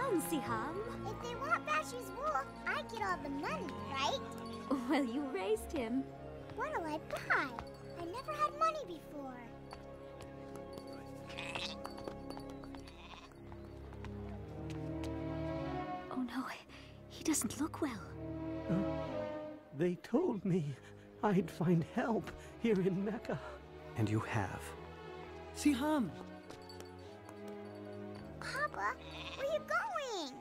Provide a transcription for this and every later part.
down, Siham. If they want Bashu's wool, I get all the money, right? Well, you raised him. What'll I buy? I never had money before. Oh no, he doesn't look well. They told me I'd find help here in Mecca. And you have. Siham! Papa, where are you going?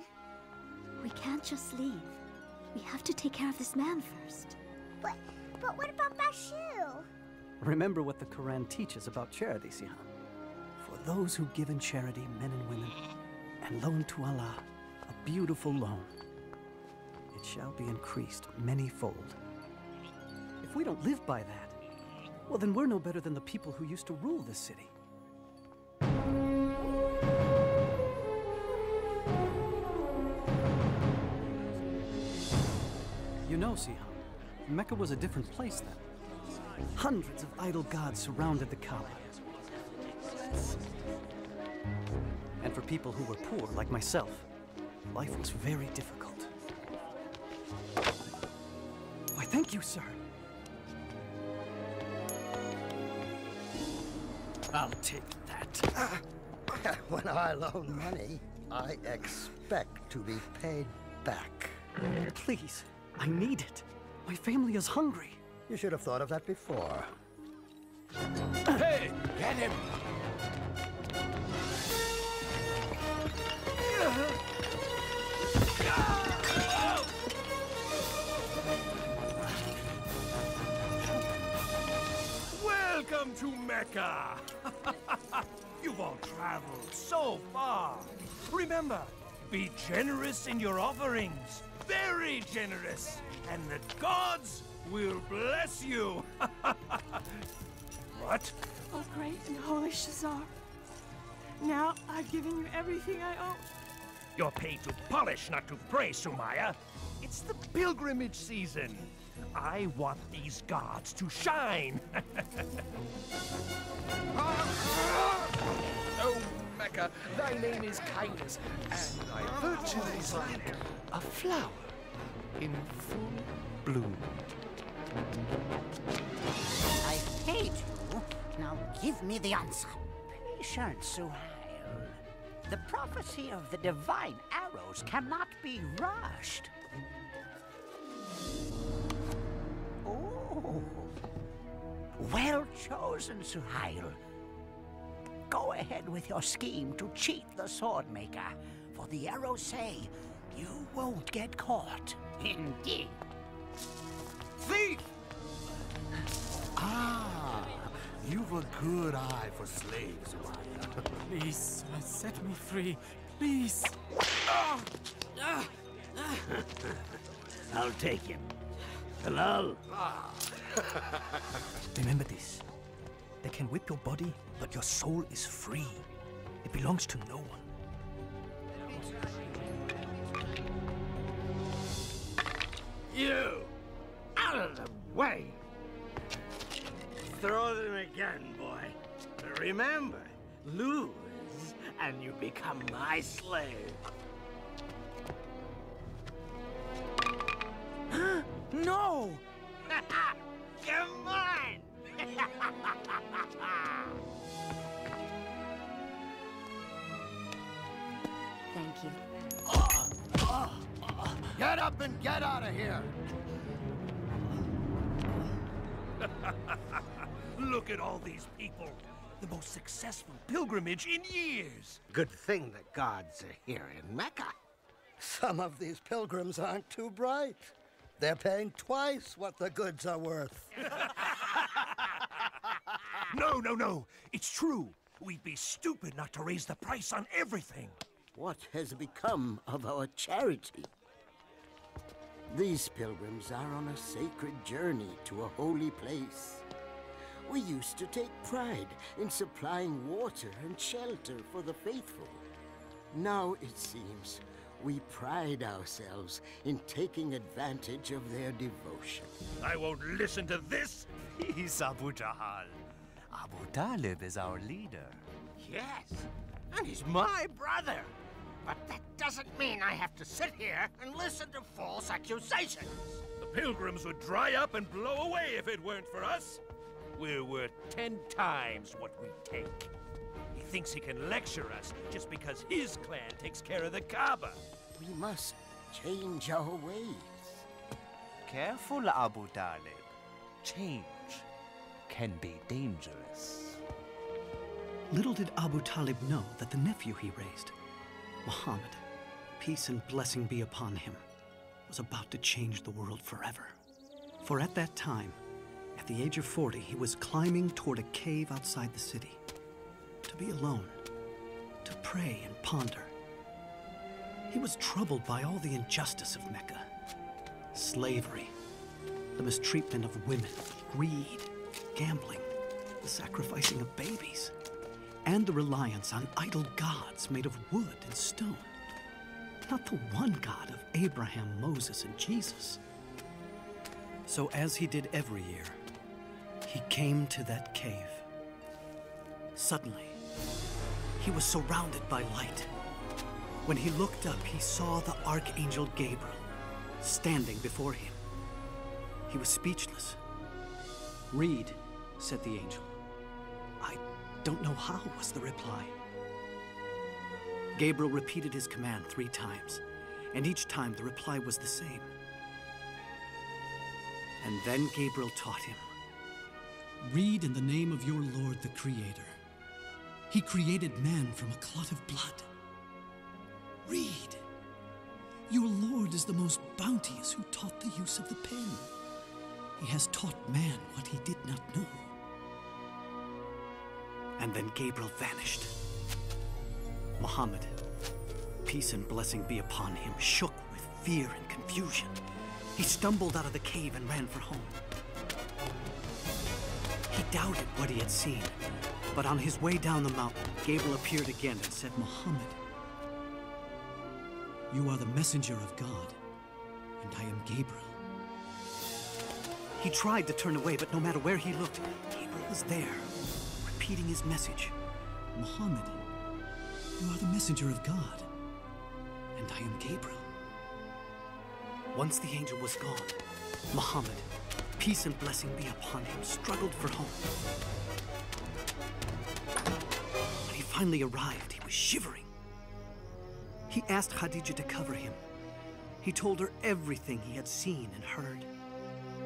We can't just leave. We have to take care of this man first. But what about Bashu? Remember what the Quran teaches about charity, Siham. For those who give in charity, men and women, and loan to Allah, a beautiful loan, it shall be increased many-fold. If we don't live by that, well, then we're no better than the people who used to rule this city. You know, Siham, Mecca was a different place then. Hundreds of idol gods surrounded the Kaaba. And for people who were poor, like myself, life was very difficult. Why, thank you, sir. I'll take that. When I loan money, I expect to be paid back. Please, I need it. My family is hungry. You should have thought of that before. Hey, get him! Welcome to Mecca! You've all traveled so far. Remember, be generous in your offerings. Very generous. And the gods will bless you. What? Oh, great and holy Shazar. Now I've given you everything I owe. You're paid to polish, not to pray, Sumaya. It's the pilgrimage season. I want these gods to shine. Oh, Mecca, thy name is kindness, and thy virtue is like a flower in full bloom. I paid you. Now give me the answer. Patient, Suhail. The prophecy of the divine arrows cannot be rushed. Oh. Well chosen, Suhail. Go ahead with your scheme to cheat the swordmaker, for the arrows say you won't get caught. Indeed. Thief! Ah, you've a good eye for slaves, Maya. Please, set me free. Please. I'll take him. Halal. Remember this. They can whip your body, but your soul is free. It belongs to no one. You! Out of the way! Throw them again, boy. But remember, lose, and you become my slave. No! You're mine! Thank you. Get up and get out of here! Look at all these people. The most successful pilgrimage in years. Good thing the gods are here in Mecca. Some of these pilgrims aren't too bright. They're paying twice what the goods are worth. No. It's true. We'd be stupid not to raise the price on everything. What has become of our charity? These pilgrims are on a sacred journey to a holy place. We used to take pride in supplying water and shelter for the faithful. Now, it seems, we pride ourselves in taking advantage of their devotion. I won't listen to this. He's Abu Jahal. Abu Talib is our leader. Yes, and he's my brother. But that doesn't mean I have to sit here and listen to false accusations. The pilgrims would dry up and blow away if it weren't for us. We're worth 10 times what we take. He thinks he can lecture us just because his clan takes care of the Kaaba. We must change our ways. Careful, Abu Talib. Change can be dangerous. Little did Abu Talib know that the nephew he raised, Muhammad, peace and blessing be upon him, was about to change the world forever. For at that time, at the age of 40, he was climbing toward a cave outside the city, to be alone, to pray and ponder. He was troubled by all the injustice of Mecca, slavery, the mistreatment of women, greed, gambling, the sacrificing of babies, and the reliance on idol gods made of wood and stone. Not the one God of Abraham, Moses, and Jesus. So as he did every year, he came to that cave. Suddenly, he was surrounded by light. When he looked up, he saw the Archangel Gabriel standing before him. He was speechless. "Read," said the angel. "I don't know how," was the reply. Gabriel repeated his command 3 times, and each time the reply was the same. And then Gabriel taught him, "Read in the name of your Lord the Creator. He created man from a clot of blood. Read. Your Lord is the most bounteous who taught the use of the pen. He has taught man what he did not know." And then Gabriel vanished. Muhammad, peace and blessing be upon him, shook with fear and confusion. He stumbled out of the cave and ran for home. He doubted what he had seen, but on his way down the mountain, Gabriel appeared again and said, "Muhammad, you are the messenger of God, and I am Gabriel." He tried to turn away, but no matter where he looked, Gabriel was there, repeating his message. "Muhammad, you are the messenger of God, and I am Gabriel." Once the angel was gone, Muhammad, peace and blessing be upon him, struggled for home. When he finally arrived, he was shivering. He asked Khadija to cover him. He told her everything he had seen and heard.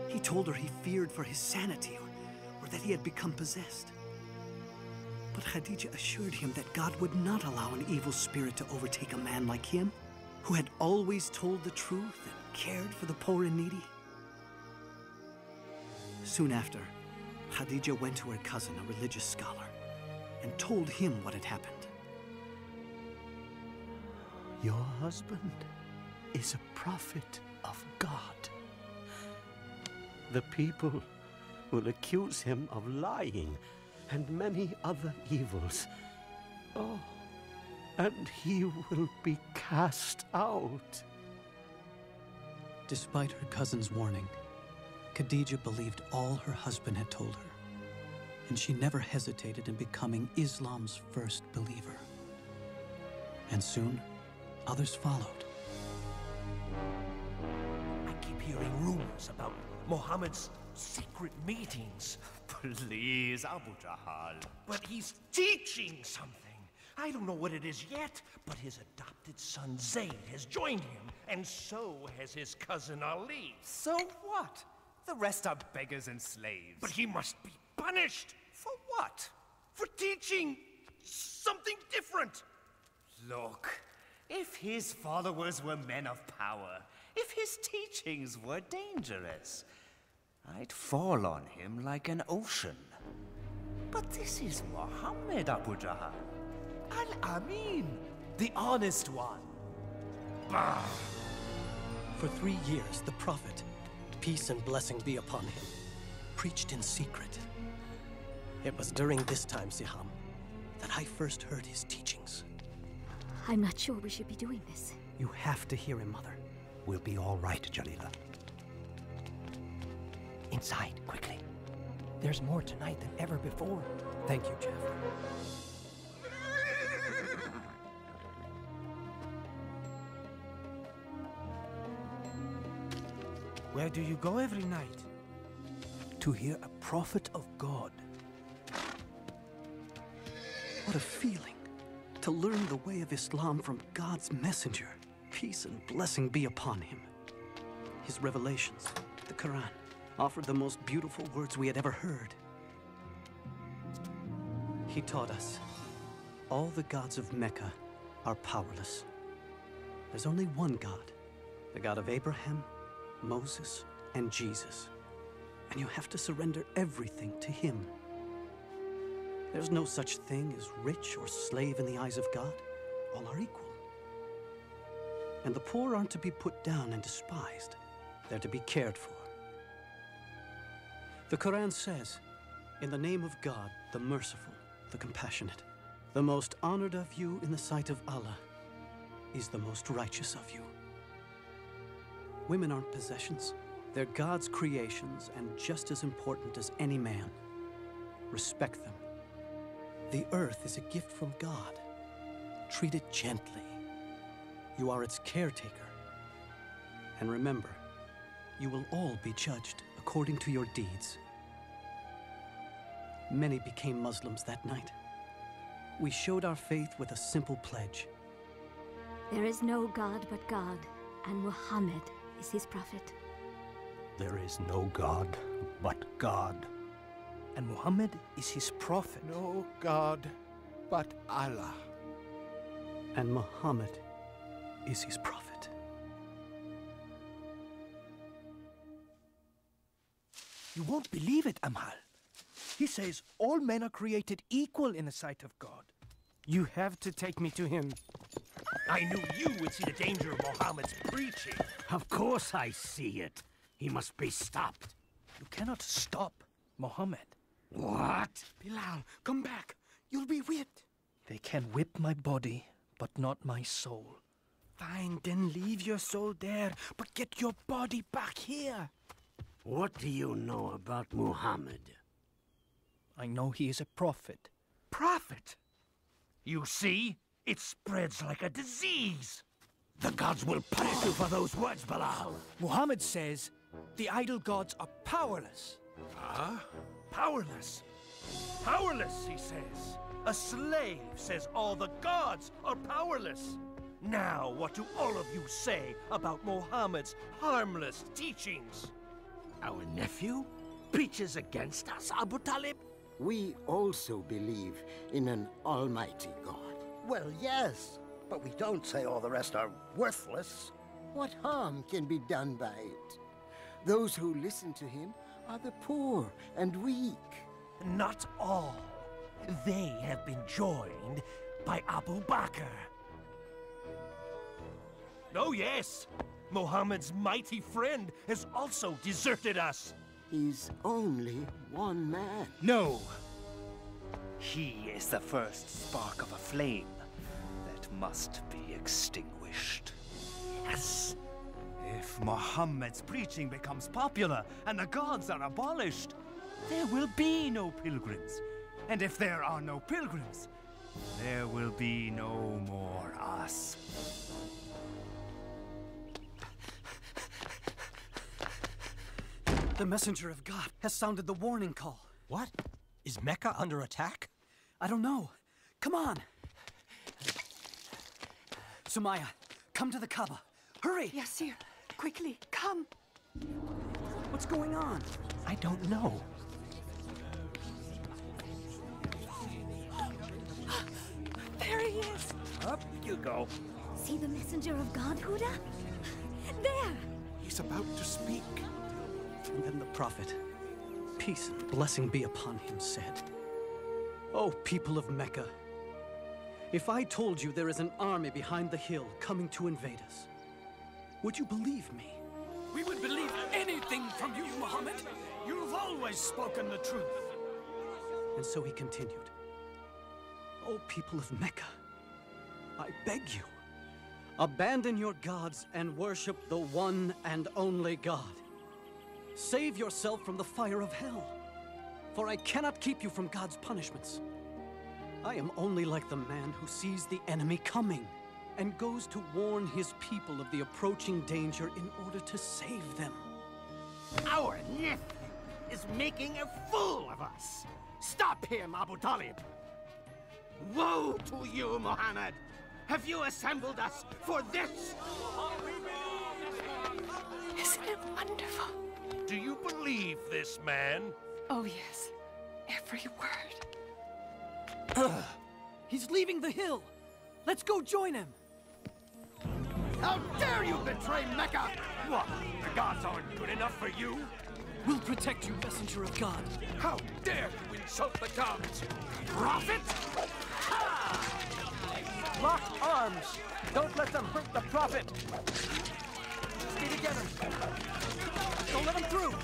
He told her he feared for his sanity or that he had become possessed. But Khadija assured him that God would not allow an evil spirit to overtake a man like him, who had always told the truth and cared for the poor and needy. Soon after, Khadija went to her cousin, a religious scholar, and told him what had happened. "Your husband is a prophet of God. The people will accuse him of lying and many other evils. Oh, and he will be cast out." Despite her cousin's warning, Khadija believed all her husband had told her, and she never hesitated in becoming Islam's first believer. And soon, others followed. I keep hearing rumors about Muhammad's secret meetings. Please, Abu Jahal. But he's teaching something. I don't know what it is yet, but his adopted son Zayd has joined him, and so has his cousin Ali. So what? The rest are beggars and slaves. But he must be punished. For what? For teaching something different. Look, if his followers were men of power, if his teachings were dangerous, I'd fall on him like an ocean. But this is Muhammad, Abu Jahal. Al-Amin, the honest one. Bah! For 3 years, the Prophet, peace and blessing be upon him, preached in secret. It was during this time, Siham, that I first heard his teachings. I'm not sure we should be doing this. You have to hear him, Mother. We'll be all right, Jalila. Inside, quickly. There's more tonight than ever before. Thank you, Jafar. Where do you go every night? To hear a prophet of God. What a feeling to learn the way of Islam from God's messenger. Peace and blessing be upon him. His revelations, the Quran, offered the most beautiful words we had ever heard. He taught us all the gods of Mecca are powerless. There's only one God, the God of Abraham, Moses, and Jesus. And you have to surrender everything to him. There's no such thing as rich or slave in the eyes of God. All are equal. And the poor aren't to be put down and despised. They're to be cared for. The Quran says, in the name of God, the merciful, the compassionate, the most honored of you in the sight of Allah is the most righteous of you. Women aren't possessions. They're God's creations and just as important as any man. Respect them. The earth is a gift from God. Treat it gently. You are its caretaker. And remember, you will all be judged according to your deeds. Many became Muslims that night. We showed our faith with a simple pledge. There is no God but God, and Muhammad is his prophet. There is no God but God. And Muhammad is his prophet. No God but Allah. And Muhammad is his prophet. You won't believe it, Amhal. He says all men are created equal in the sight of God. You have to take me to him. I knew you would see the danger of Muhammad's preaching. Of course I see it. He must be stopped. You cannot stop Muhammad. What? Bilal, come back. You'll be whipped. They can whip my body, but not my soul. Fine, then leave your soul there, but get your body back here. What do you know about Muhammad? I know he is a prophet. Prophet? You see? It spreads like a disease. The gods will punish you for those words, Bilal. Muhammad says the idol gods are powerless. Huh? Powerless? Powerless, he says. A slave says all the gods are powerless. Now, what do all of you say about Muhammad's harmless teachings? Our nephew preaches against us, Abu Talib? We also believe in an almighty God. Well, yes, but we don't say all the rest are worthless. What harm can be done by it? Those who listen to him are the poor and weak. Not all. They have been joined by Abu Bakr. Oh yes, Muhammad's mighty friend has also deserted us. He's only one man. No! He is the first spark of a flame that must be extinguished. Yes! If Muhammad's preaching becomes popular and the gods are abolished, there will be no pilgrims. And if there are no pilgrims, there will be no more us. The messenger of God has sounded the warning call. What? Is Mecca under attack? I don't know. Come on. Sumaya, come to the Kaaba. Hurry! Yes, sir. Quickly, come. What's going on? I don't know. There he is. Up you go. See the messenger of God, Huda? There! He's about to speak. And then the prophet, peace and blessing be upon him, said, "O people of Mecca, if I told you there is an army behind the hill coming to invade us, would you believe me?" We would believe anything from you, Muhammad. You've always spoken the truth. And so he continued, "O people of Mecca, I beg you, abandon your gods and worship the one and only God. Save yourself from the fire of hell, for I cannot keep you from God's punishments. I am only like the man who sees the enemy coming and goes to warn his people of the approaching danger in order to save them. Our nephew is making a fool of us. Stop him, Abu Talib. Woe to you, Muhammad. Have you assembled us for this? Isn't it wonderful? Do you believe this man? Oh, yes. Every word. He's leaving the hill. Let's go join him. How dare you betray Mecca? What? The gods aren't good enough for you? We'll protect you, messenger of God. How dare you insult the gods? Prophet? Lock arms. Don't let them hurt the prophet. Stay together. Don't let them through.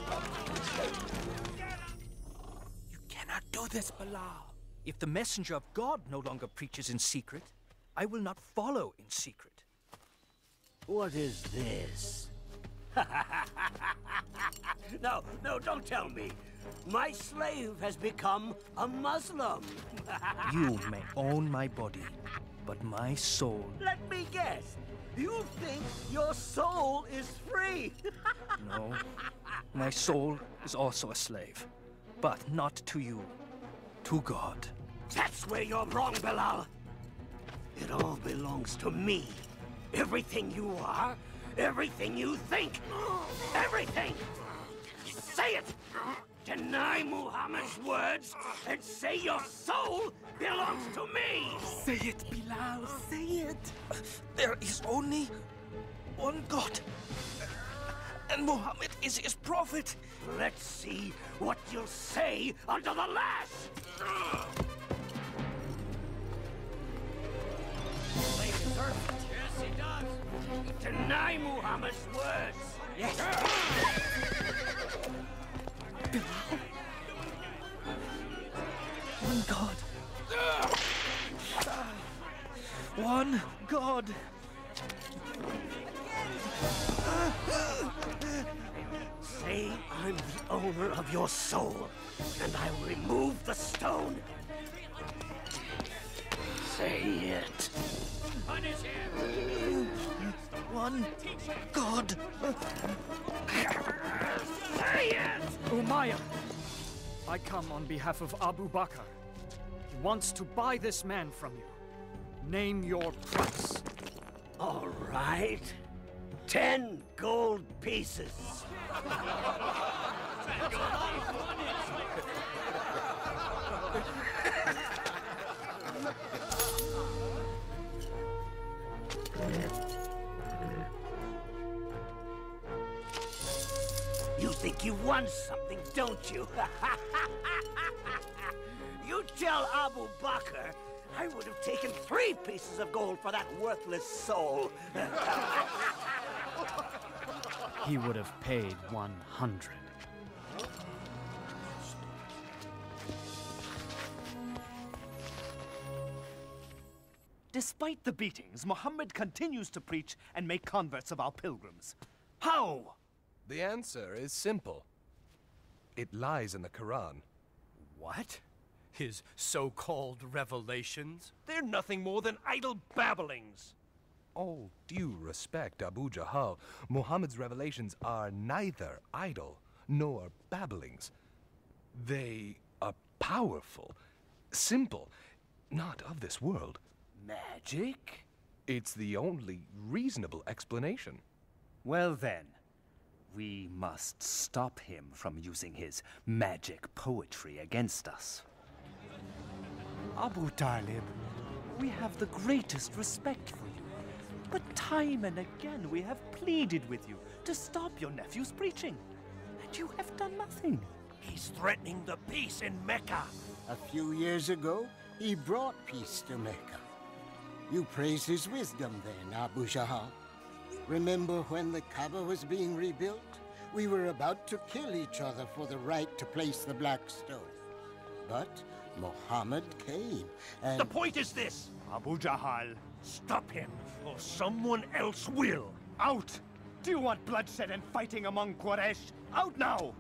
You cannot do this, Bilal. If the messenger of God no longer preaches in secret, I will not follow in secret. What is this? No, don't tell me. My slave has become a Muslim. You may own my body, but my soul... Let me guess. You think your soul is free? No. My soul is also a slave, but not to you. To God. That's where you're wrong, Bilal. It all belongs to me. Everything you are, everything you think, everything! Say it! Deny Muhammad's words and say your soul belongs to me! Say it, Bilal, say it! There is only one God, and Muhammad is his prophet. Let's see what you'll say under the lash! They deserve it. Yes, he does. Deny Muhammad's words. Yes. One God. One God. Say I'm the owner of your soul, and I will remove the stone. Say it. Punish him. One God. Say it! Umayyah, I come on behalf of Abu Bakr. He wants to buy this man from you. Name your price. All right. 10 gold pieces. You think you won something, don't you? You tell Abu Bakr I would have taken 3 pieces of gold for that worthless soul. He would have paid 100. Despite the beatings, Muhammad continues to preach and make converts of our pilgrims. How? The answer is simple. It lies in the Quran. What? His so-called revelations? They're nothing more than idle babblings. All due respect, Abu Jahal, Muhammad's revelations are neither idle nor babblings. They are powerful, simple, not of this world. Magic? It's the only reasonable explanation. Well then, we must stop him from using his magic poetry against us. Abu Talib, we have the greatest respect for you. But time and again we have pleaded with you to stop your nephew's preaching. And you have done nothing. He's threatening the peace in Mecca. A few years ago, he brought peace to Mecca. You praised his wisdom then, Abu Jahal. Remember when the Kaaba was being rebuilt? We were about to kill each other for the right to place the black stone. But Muhammad came, and... The point is this, Abu Jahal. Stop him, or someone else will. Out! Do you want bloodshed and fighting among Quraysh? Out now!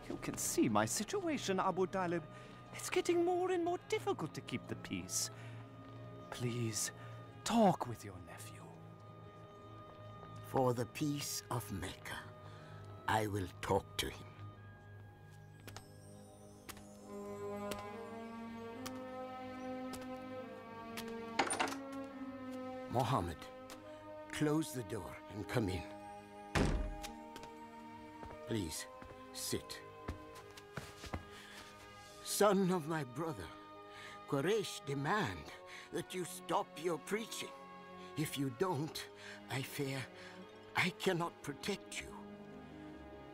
You can see my situation, Abu Talib. It's getting more and more difficult to keep the peace. Please, talk with your nephew. For the peace of Mecca, I will talk to him. Muhammad, close the door and come in. Please, sit. Son of my brother, Quraysh demand that you stop your preaching. If you don't, I fear I cannot protect you.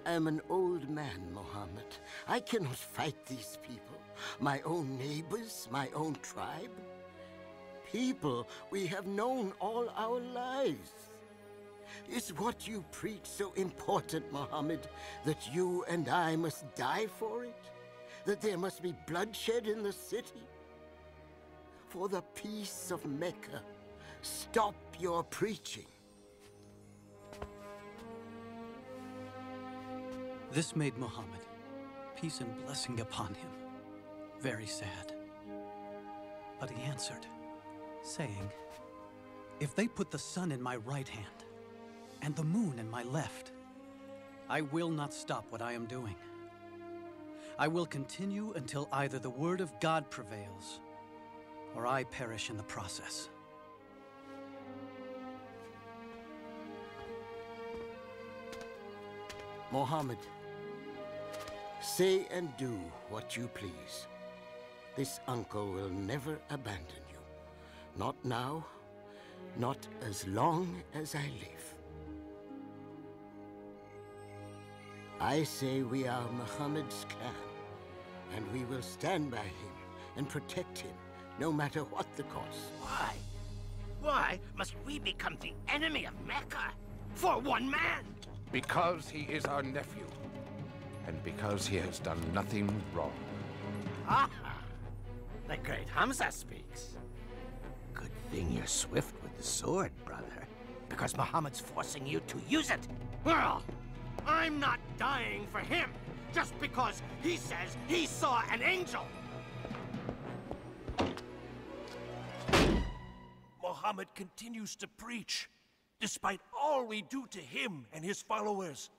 I am an old man, Muhammad. I cannot fight these people, my own neighbors, my own tribe. People we have known all our lives. Is what you preach so important, Muhammad, that you and I must die for it? That there must be bloodshed in the city? For the peace of Mecca, stop your preaching. This made Muhammad, peace and blessing upon him, very sad. But he answered, saying, "If they put the sun in my right hand and the moon in my left, I will not stop what I am doing. I will continue until either the word of God prevails or I perish in the process." Muhammad, say and do what you please. This uncle will never abandon you. Not now, not as long as I live. I say we are Muhammad's clan, and we will stand by him and protect him, no matter what the cost. Why? Why must we become the enemy of Mecca? For one man? Because he is our nephew, and because he has done nothing wrong. Ah! The great Hamza speaks. Good thing you're swift with the sword, brother, because Muhammad's forcing you to use it. Well, I'm not dying for him, just because he says he saw an angel. Muhammad continues to preach, despite all we do to him and his followers.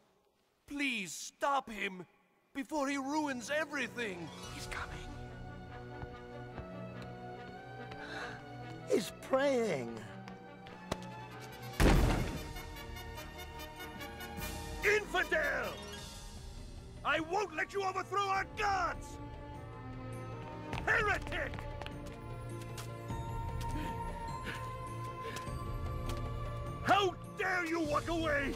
Please stop him before he ruins everything. He's coming. He's praying. Infidel! I won't let you overthrow our gods! Heretic! How dare you walk away!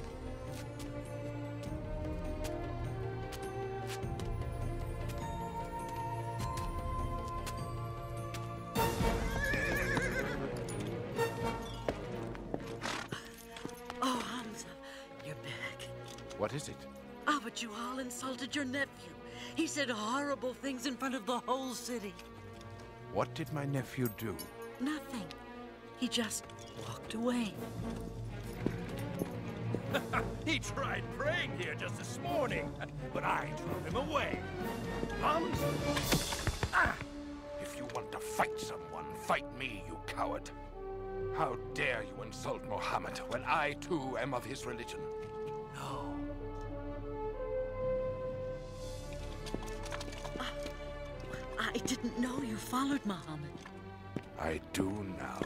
Oh, Hamza, you're back. What is it? Oh, but you all insulted your nephew. He said horrible things in front of the whole city. What did my nephew do? Nothing. He just walked away. He tried praying here just this morning, but I drove him away. If you want to fight someone, fight me, you coward. How dare you insult Muhammad when I, too, am of his religion? No. I didn't know you followed Muhammad. I do now.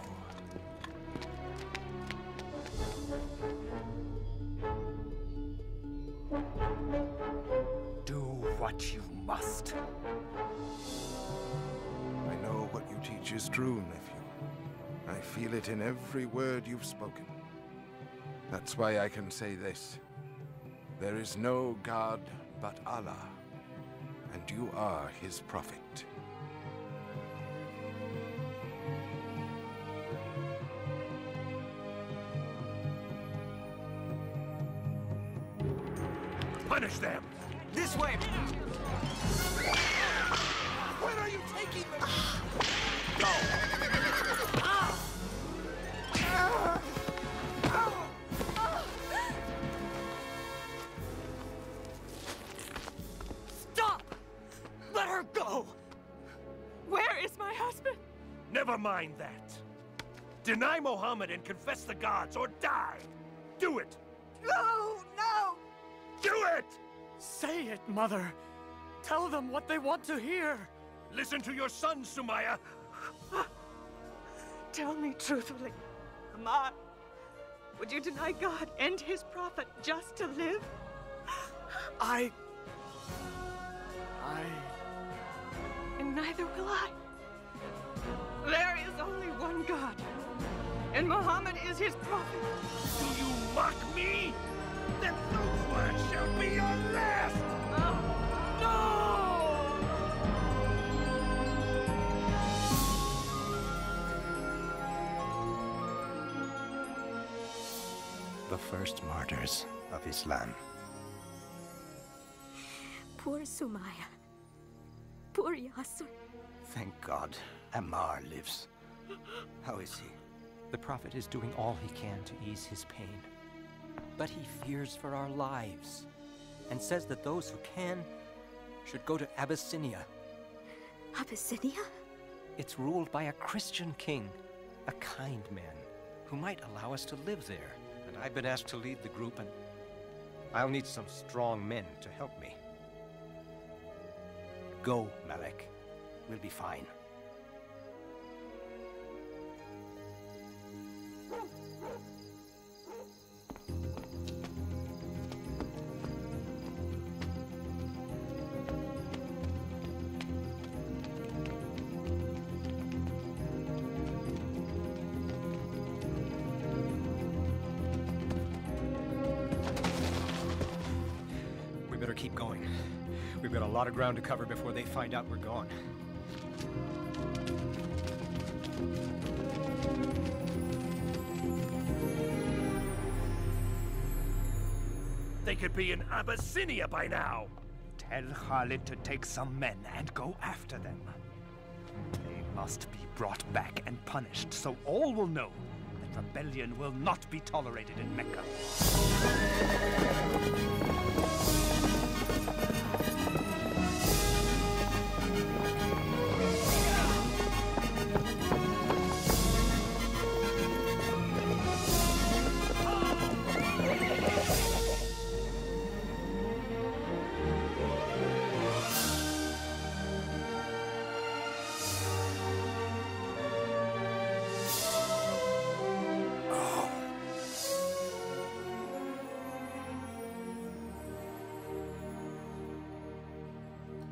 Do what you must. I know what you teach is true, nephew. I feel it in every word you've spoken. That's why I can say this. There is no God but Allah, and you are his prophet. Punish them! This way! Where are you taking them? Go! Stop! Let her go! Where is my husband? Never mind that. Deny Muhammad and confess the gods, or die! Do it! No! No! Do it! Say it, Mother. Tell them what they want to hear. Listen to your son, Sumaya. Tell me truthfully, Ahmad, would you deny God and his prophet just to live? And neither will I. There is only one God, and Muhammad is his prophet. Do you mock me? Then those words shall be your last! The first martyrs of Islam. Poor Sumaya. Poor Yasser. Thank God, Ammar lives. How is he? The Prophet is doing all he can to ease his pain. But he fears for our lives, and says that those who can should go to Abyssinia. Abyssinia? It's ruled by a Christian king, a kind man, who might allow us to live there. And I've been asked to lead the group, and I'll need some strong men to help me. Go, Malek. We'll be fine. We better keep going. We've got a lot of ground to cover before they find out we're gone. They could be in Abyssinia by now. Tell Khalid to take some men and go after them. They must be brought back and punished, so all will know that rebellion will not be tolerated in Mecca.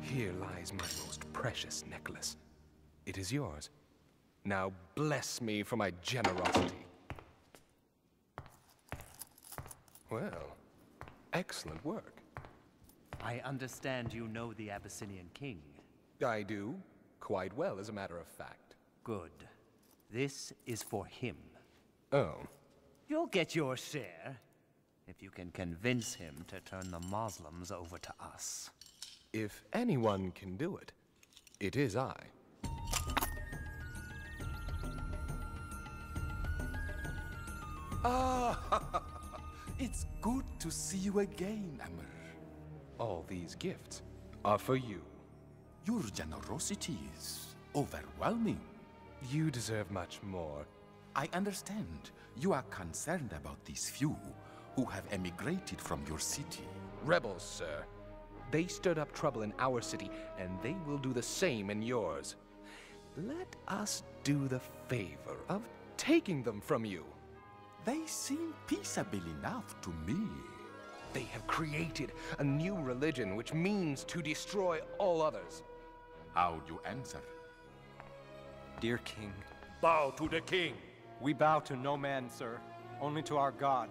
Here lies my most precious necklace. It is yours. Now bless me for my generosity. Well, excellent work. I understand you know the Abyssinian king. I do. Quite well, as a matter of fact. Good. This is for him. Oh. You'll get your share, if you can convince him to turn the Muslims over to us. If anyone can do it, it is I. Ah, it's good to see you again, Amr. All these gifts are for you. Your generosity is overwhelming. You deserve much more. I understand. You are concerned about these few who have emigrated from your city. Rebels, sir. They stirred up trouble in our city, and they will do the same in yours. Let us do the favor of taking them from you. They seem peaceable enough to me. They have created a new religion which means to destroy all others. How do you answer? Dear King. Bow to the king. We bow to no man, sir. Only to our God.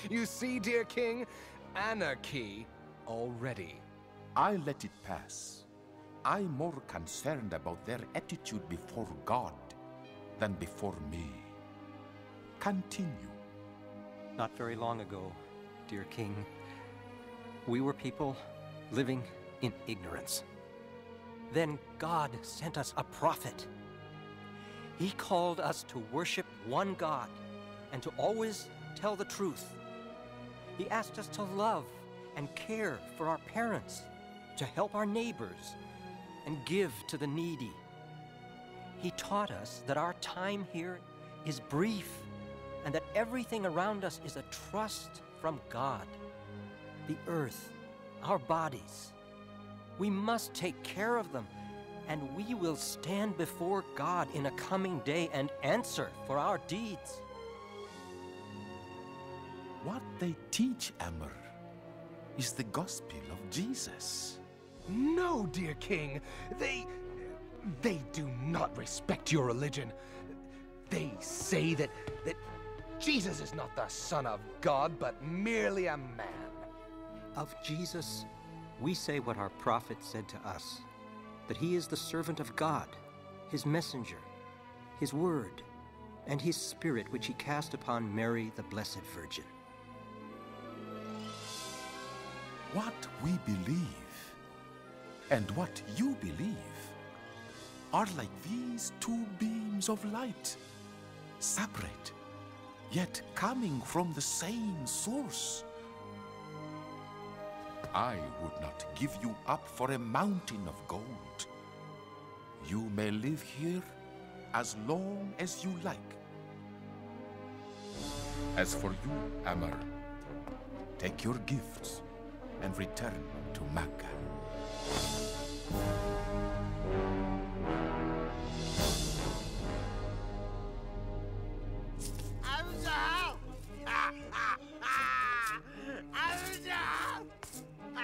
You see, dear King? Anarchy already. I let it pass. I'm more concerned about their attitude before God than before me. Continue. Not very long ago, dear King, we were people living in ignorance. Then God sent us a prophet. He called us to worship one God and to always tell the truth. He asked us to love and care for our parents, to help our neighbors, and give to the needy. He taught us that our time here is brief and that everything around us is a trust from God. The earth, our bodies. We must take care of them, and we will stand before God in a coming day and answer for our deeds. What they teach, Amr, is the gospel of Jesus. No, dear king. They do not respect your religion. They say that Jesus is not the Son of God, but merely a man. Of Jesus, we say what our prophet said to us, that he is the servant of God, his messenger, his word, and his spirit which he cast upon Mary, the Blessed Virgin. What we believe and what you believe are like these two beams of light, separate, yet coming from the same source. I would not give you up for a mountain of gold. You may live here as long as you like. As for you, Amr, take your gifts and return to Mecca.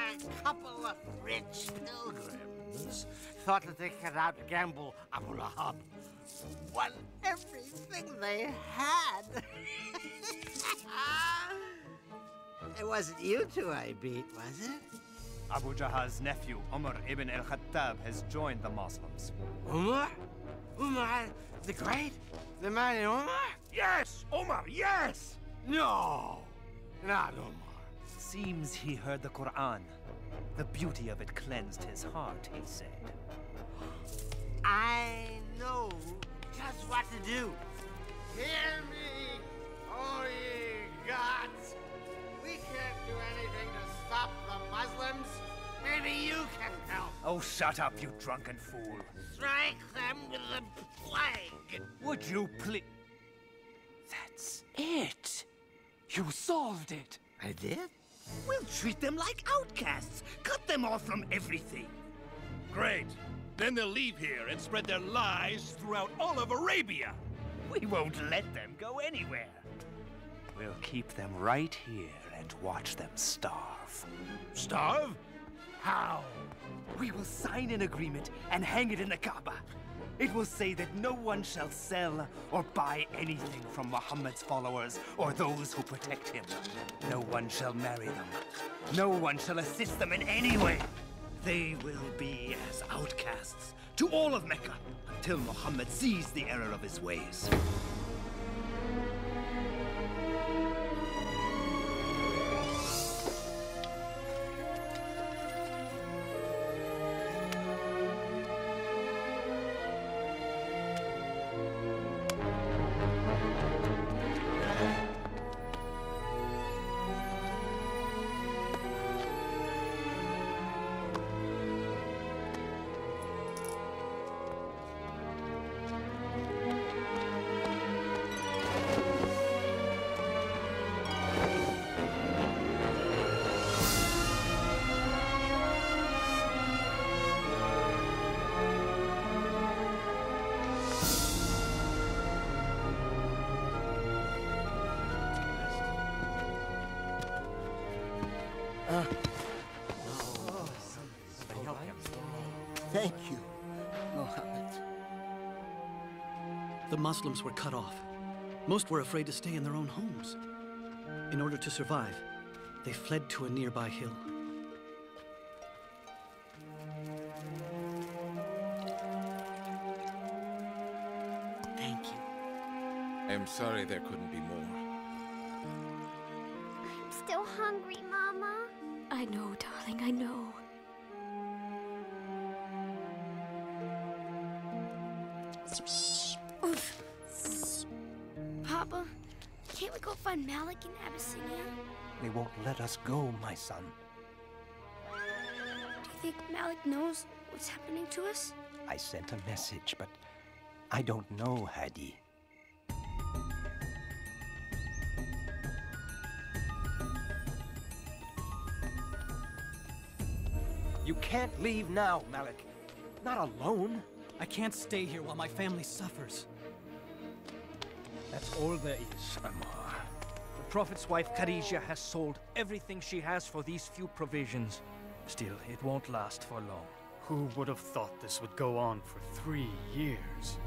A couple of rich pilgrims thought that they could outgamble Abu Lahab. Won everything they had. It wasn't you two I beat, was it? Abu Jahal's nephew, Umar ibn al-Khattab, has joined the Muslims. Umar? Umar the Great? The mighty Umar? Yes, Umar, yes! No, not Umar. Seems he heard the Quran. The beauty of it cleansed his heart, he said. I know just what to do. Hear me, O ye gods. We can't do anything to stop the Muslims. Maybe you can help. Oh, shut up, you drunken fool. Strike them with the plague. Would you please? That's it. You solved it. I did? We'll treat them like outcasts. Cut them off from everything. Great. Then they'll leave here and spread their lies throughout all of Arabia. We won't let them go anywhere. We'll keep them right here and watch them starve. Starve? How? We will sign an agreement and hang it in the Kaaba. It will say that no one shall sell or buy anything from Muhammad's followers or those who protect him. No one shall marry them. No one shall assist them in any way. They will be as outcasts to all of Mecca until Muhammad sees the error of his ways. Thank you, Mohammed. The Muslims were cut off. Most were afraid to stay in their own homes. In order to survive, they fled to a nearby hill. Thank you. I'm sorry there couldn't be more. I'm still hungry, Mama. I know, darling, I know. Papa, can't we go find Malik in Abyssinia? They won't let us go, my son. Do you think Malik knows what's happening to us? I sent a message, but I don't know, Hadi. You can't leave now, Malik. Not alone. I can't stay here while my family suffers. That's all there is, Ammar. The Prophet's wife, Khadijah, has sold everything she has for these few provisions. Still, it won't last for long. Who would have thought this would go on for 3 years?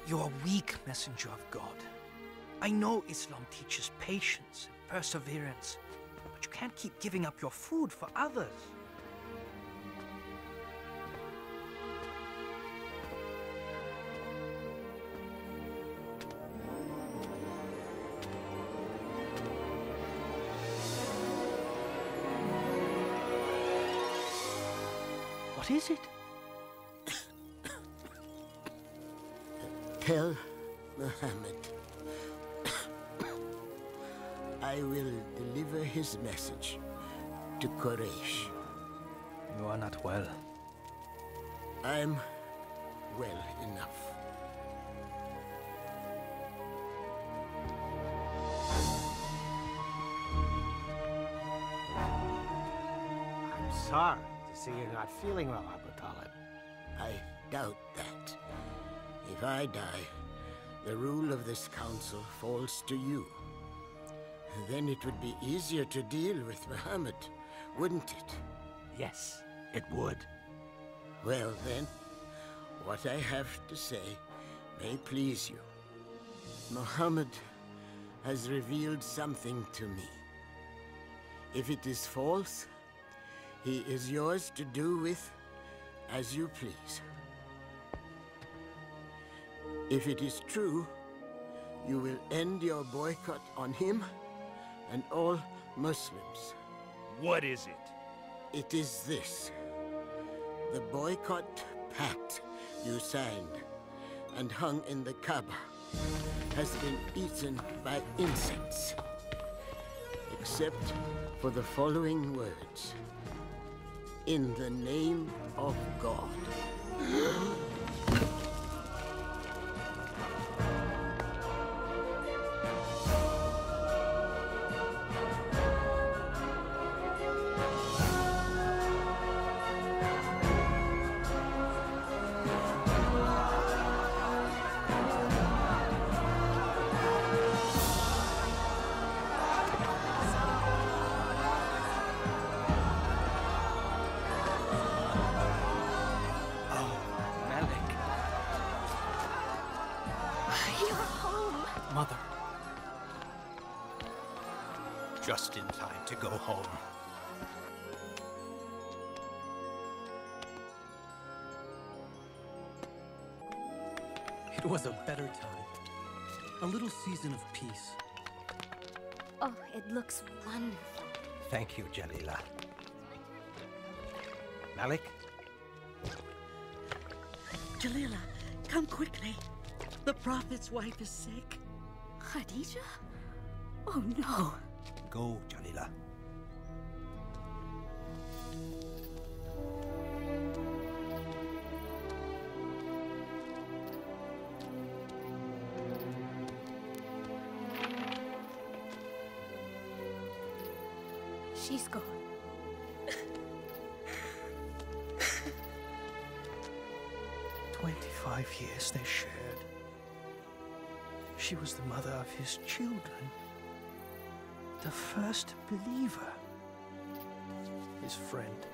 You're a weak messenger of God. I know Islam teaches patience and perseverance, but you can't keep giving up your food for others. What is it? Tell Muhammad I will deliver his message to Quraysh. You are not well. I'm well enough. I'm sorry to see you're not feeling well, Abu Talib. I doubt that. If I die, the rule of this council falls to you. Then it would be easier to deal with Muhammad, wouldn't it? Yes, it would. Well then, what I have to say may please you. Muhammad has revealed something to me. If it is false, he is yours to do with as you please. If it is true, you will end your boycott on him and all Muslims. What is it? It is this. The boycott pact you signed and hung in the Kaaba has been eaten by insects. Except for the following words. In the name of God. Mother. Just in time to go home. It was a better time. A little season of peace. Oh, it looks wonderful. Thank you, Jalila. Malik? Jalila, come quickly. The Prophet's wife is sick. Khadijah? Oh no. Go, Jalila. She's gone. 25 years they shared. She was the mother of his children. The first believer. His friend.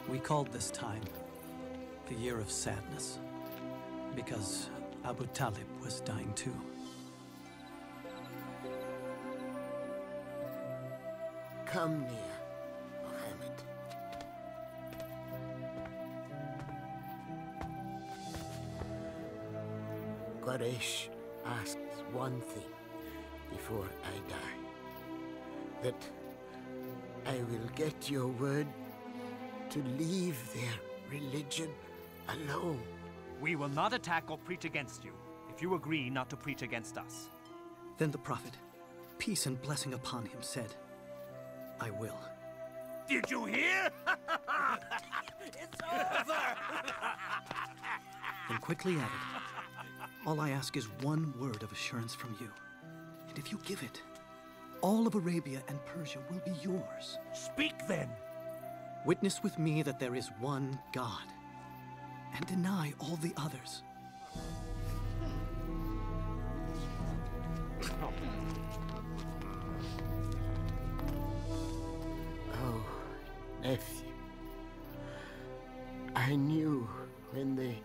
We called this time the Year of Sadness, because Abu Talib was dying too. Come near, Muhammad. Quraysh asks one thing before I die. That I will get your word to leave their religion alone. We will not attack or preach against you, if you agree not to preach against us. Then the Prophet, peace and blessing upon him, said, I will. Did you hear? It's over! Then quickly added, all I ask is one word of assurance from you. And if you give it, all of Arabia and Persia will be yours. Speak then. Witness with me that there is one God, and deny all the others. Oh, nephew. I knew when they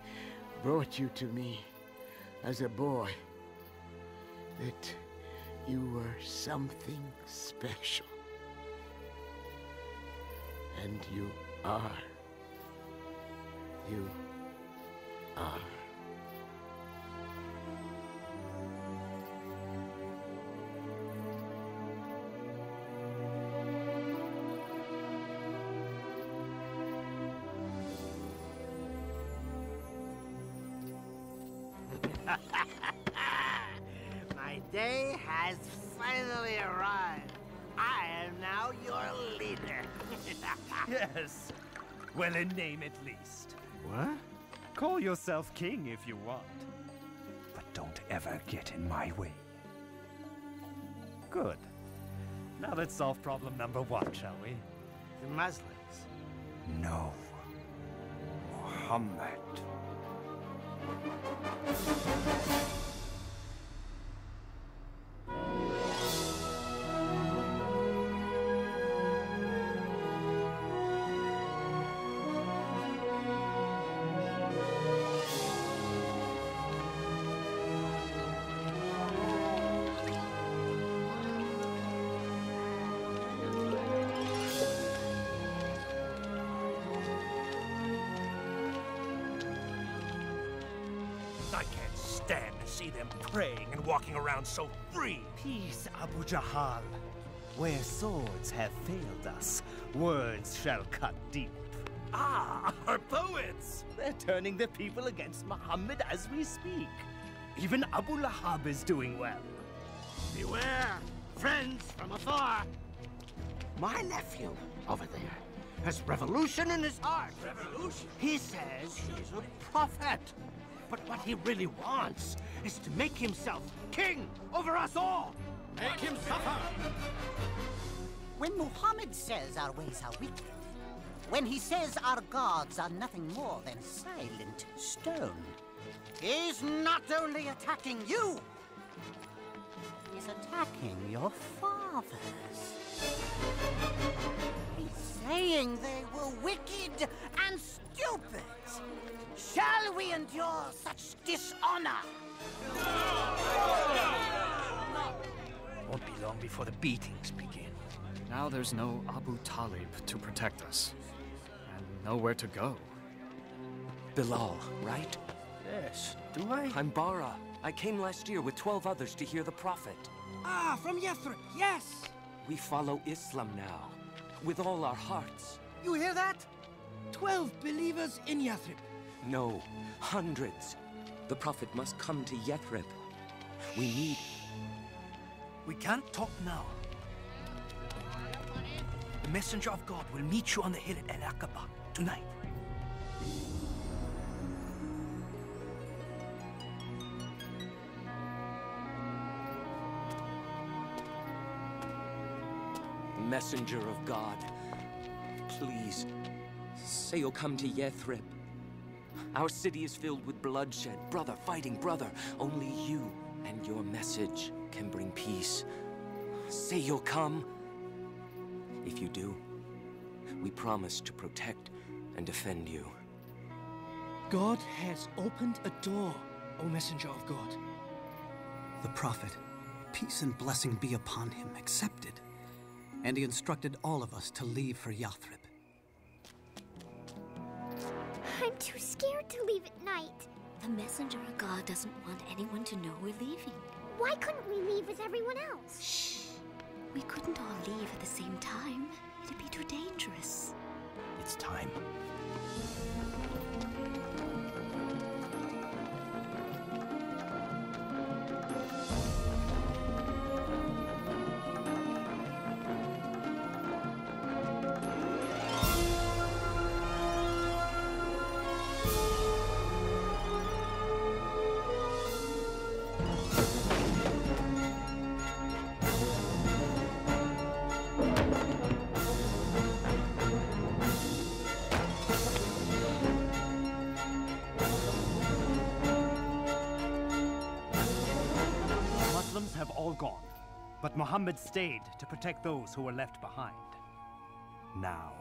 brought you to me as a boy that you were something special. And you are. You are. My day has finally arrived. I am now your leader. Yes. Well, in name at least. What? Call yourself king if you want. But don't ever get in my way. Good. Now let's solve problem number 1, shall we? The Muslims. No. Muhammad. I can't stand to see them praying and walking around so free. Peace, Abu Jahal. Where swords have failed us, words shall cut deep. Ah, our poets! They're turning the people against Muhammad as we speak. Even Abu Lahab is doing well. Beware, friends from afar. My nephew over there has revolution in his heart. Revolution? He says he's a prophet. But what he really wants is to make himself king over us all. Make him suffer! When Muhammad says our ways are wicked, when he says our gods are nothing more than silent stone, he's not only attacking you, he's attacking your fathers. He's saying they were wicked and stupid. Shall we endure such dishonor? Won't be long before the beatings begin. Now there's no Abu Talib to protect us, and nowhere to go. Bilal, right? Yes, do I? I'm Bara. I came last year with 12 others to hear the Prophet. Ah, from Yathrib, yes! We follow Islam now, with all our hearts. You hear that? 12 believers in Yathrib. No, hundreds. The Prophet must come to Yathrib. We need... We can't talk now. The messenger of God will meet you on the hill at Al-Aqaba tonight. Messenger of God, please, say you'll come to Yathrib. Our city is filled with bloodshed, brother fighting brother. Only you and your message can bring peace. Say you'll come. If you do, we promise to protect and defend you. God has opened a door, O messenger of God. The Prophet, peace and blessing be upon him, accepted. And he instructed all of us to leave for Yathrib. I'm too scared to leave at night. The messenger of God doesn't want anyone to know we're leaving. Why couldn't we leave with everyone else? Shh. We couldn't all leave at the same time. It'd be too dangerous. It's time. But Muhammad stayed to protect those who were left behind. Now,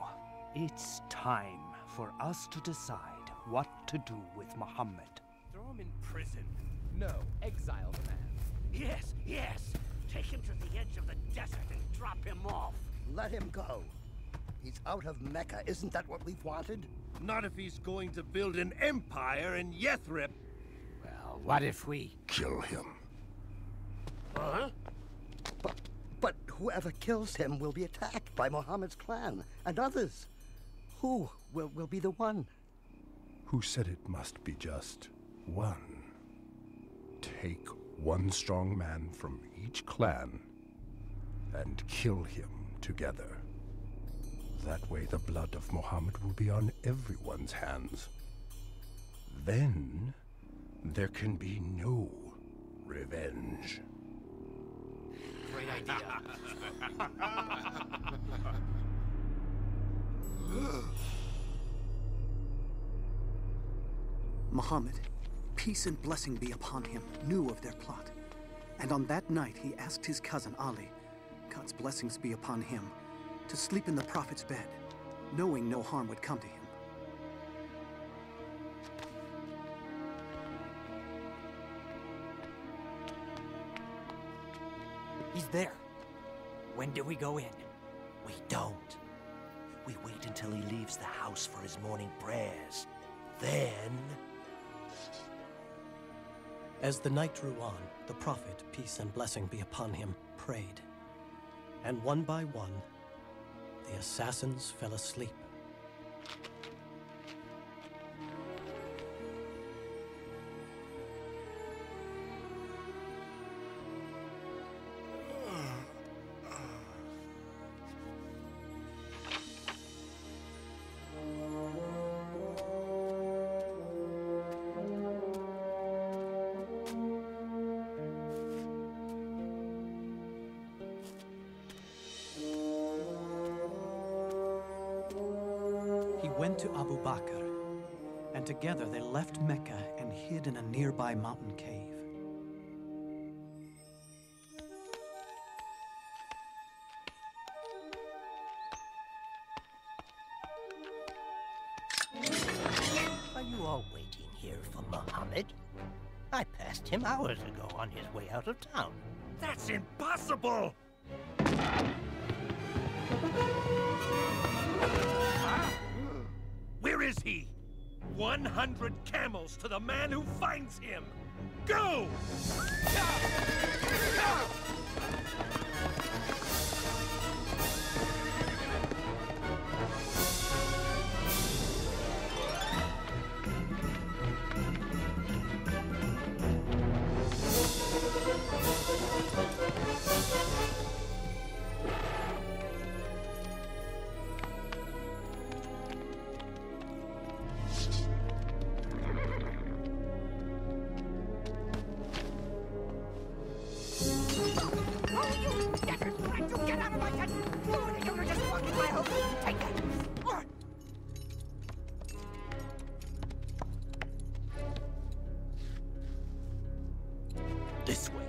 it's time for us to decide what to do with Muhammad. Throw him in prison. No, exile the man. Yes, yes. Take him to the edge of the desert and drop him off. Let him go. He's out of Mecca. Isn't that what we've wanted? Not if he's going to build an empire in Yathrib. Well, what if we... Kill him. Huh? But whoever kills him will be attacked by Muhammad's clan and others. Who will be the one? Who said it must be just one? Take one strong man from each clan and kill him together. That way the blood of Muhammad will be on everyone's hands. Then there can be no revenge. Great idea. Muhammad, peace and blessing be upon him, knew of their plot. And on that night he asked his cousin Ali, God's blessings be upon him, to sleep in the Prophet's bed, knowing no harm would come to him. He's there. When do we go in? We don't. We wait until he leaves the house for his morning prayers. Then... As the night drew on, the Prophet, peace and blessing be upon him, prayed. And one by one, the assassins fell asleep. Went to Abu Bakr, and together they left Mecca and hid in a nearby mountain cave. Are you all waiting here for Muhammad? I passed him hours ago on his way out of town. That's impossible! Where is he? 100 camels to the man who finds him! Go! This way.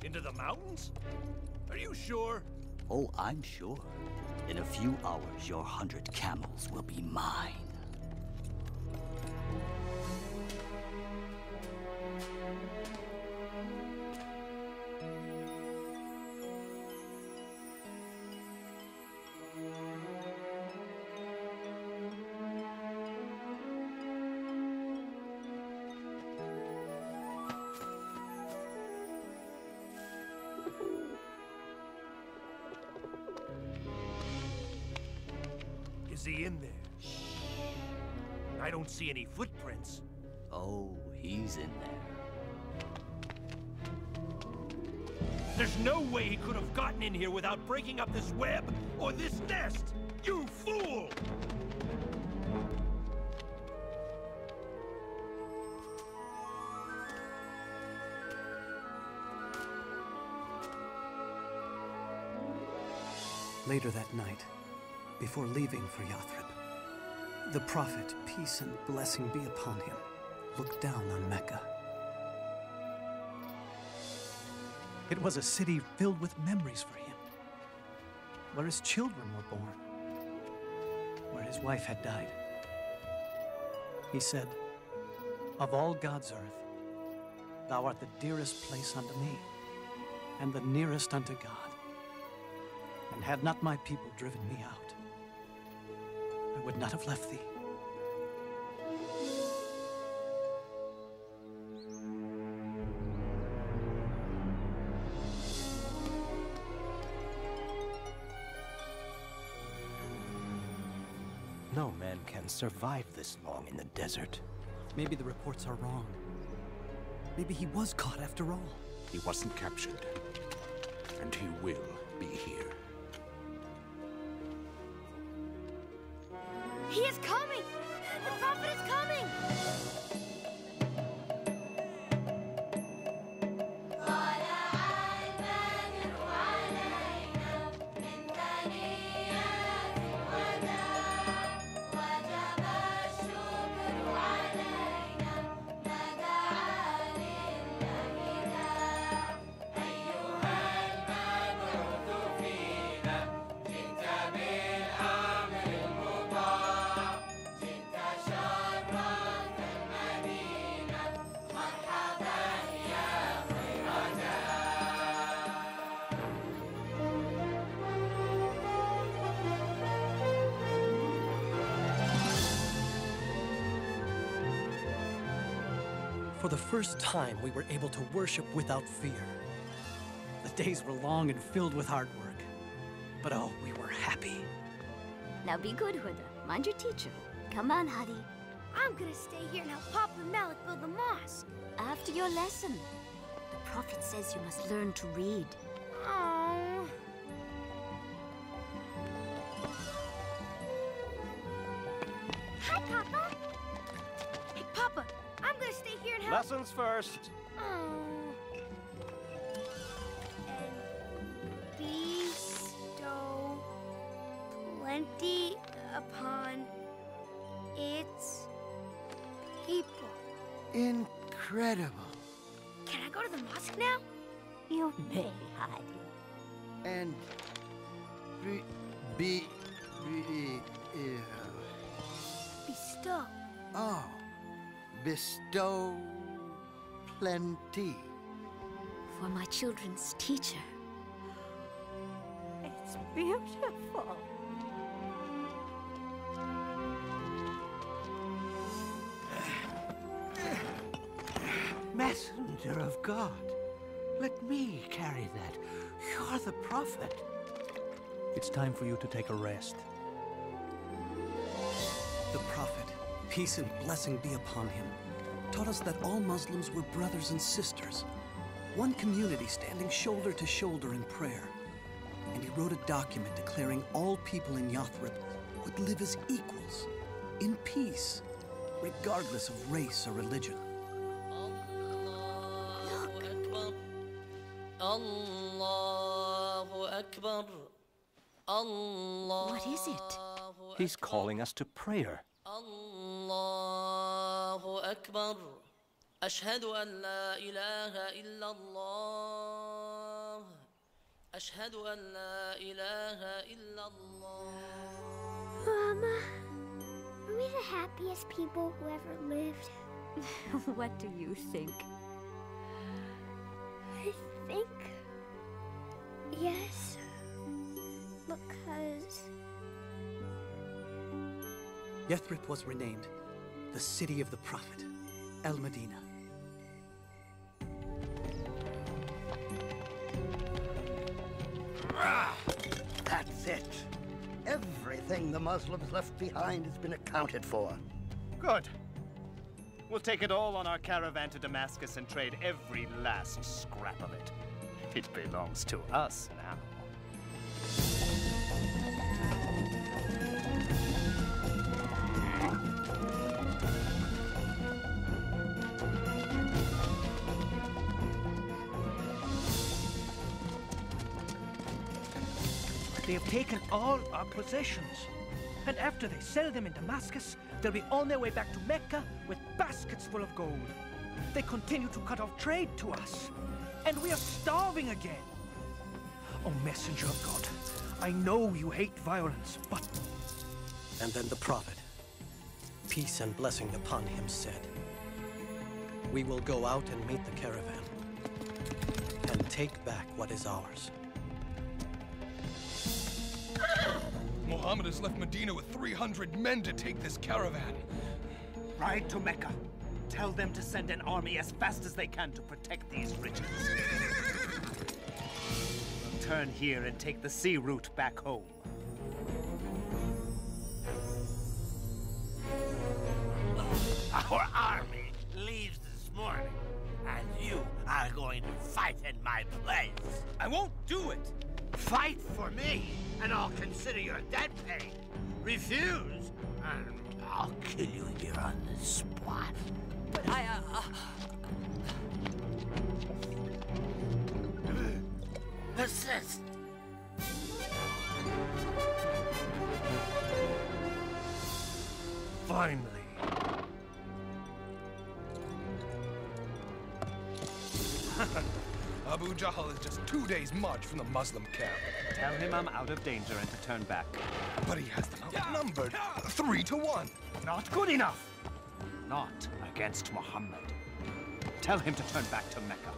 Into the mountains? Are you sure? Oh, I'm sure. In a few hours, your 100 camels will be mine. Is he in there? I don't see any footprints. Oh, he's in there. There's no way he could have gotten in here without breaking up this web or this nest! You fool! Later that night, before leaving for Yathrib, the Prophet, peace and blessing be upon him, looked down on Mecca. It was a city filled with memories for him, where his children were born, where his wife had died. He said, "Of all God's earth, thou art the dearest place unto me, and the nearest unto God. And had not my people driven me out, I would not have left thee." No man can survive this long in the desert. Maybe the reports are wrong. Maybe he was caught after all. He wasn't captured. And he will be here. He is coming! The prophet is coming! For the first time, we were able to worship without fear. The days were long and filled with hard work. But oh, we were happy. Now be good, Huda. Mind your teacher. Come on, Hadi. I'm gonna stay here and help Papa and Malik build the mosque. After your lesson. The prophet says you must learn to read. Oh. Hi, Papa. Hey, Papa. I'm gonna stay here and help. Lessons first. Oh. And bestow plenty upon its people. Incredible. Can I go to the mosque now? You may, Hadi. And Bestow. Oh. Bestow plenty. For my children's teacher. It's beautiful. Messenger of God, let me carry that. You're the prophet. It's time for you to take a rest. The prophet, peace and blessing be upon him, taught us that all Muslims were brothers and sisters, one community standing shoulder to shoulder in prayer. And he wrote a document declaring all people in Yathrib would live as equals, in peace, regardless of race or religion. Allahu Akbar. Allah. What is it? He's calling us to prayer. Allahu Akbar. Ashhadu an la ilaha illallah. Ashhadu an la ilaha illallah. Mama, are we the happiest people who ever lived? What do you think? I think yes, because Yathrib was renamed the city of the prophet, Al-Medina. That's it. Everything the Muslims left behind has been accounted for. Good. We'll take it all on our caravan to Damascus and trade every last scrap of it. It belongs to us now. They have taken all our possessions. And after they sell them in Damascus, they'll be on their way back to Mecca with baskets full of gold. They continue to cut off trade to us. and we are starving again. Oh, messenger of God, I know you hate violence, but... And then the prophet, peace and blessing upon him, said, "We will go out and meet the caravan, and take back what is ours." Muhammad has left Medina with 300 men to take this caravan. Ride to Mecca. Tell them to send an army as fast as they can to protect these riches. Turn here and take the sea route back home. Our army leaves this morning, and you are going to fight in my place. I won't do it! Fight for me, and I'll consider your debt paid. Refuse, and I'll kill you here on the spot. But Persist. Finally. Abu Jahl is just 2 days' march from the Muslim camp. Tell him I'm out of danger and to turn back. But he has them outnumbered 3 to 1. Not good enough. Not against Muhammad. Tell him to turn back to Mecca.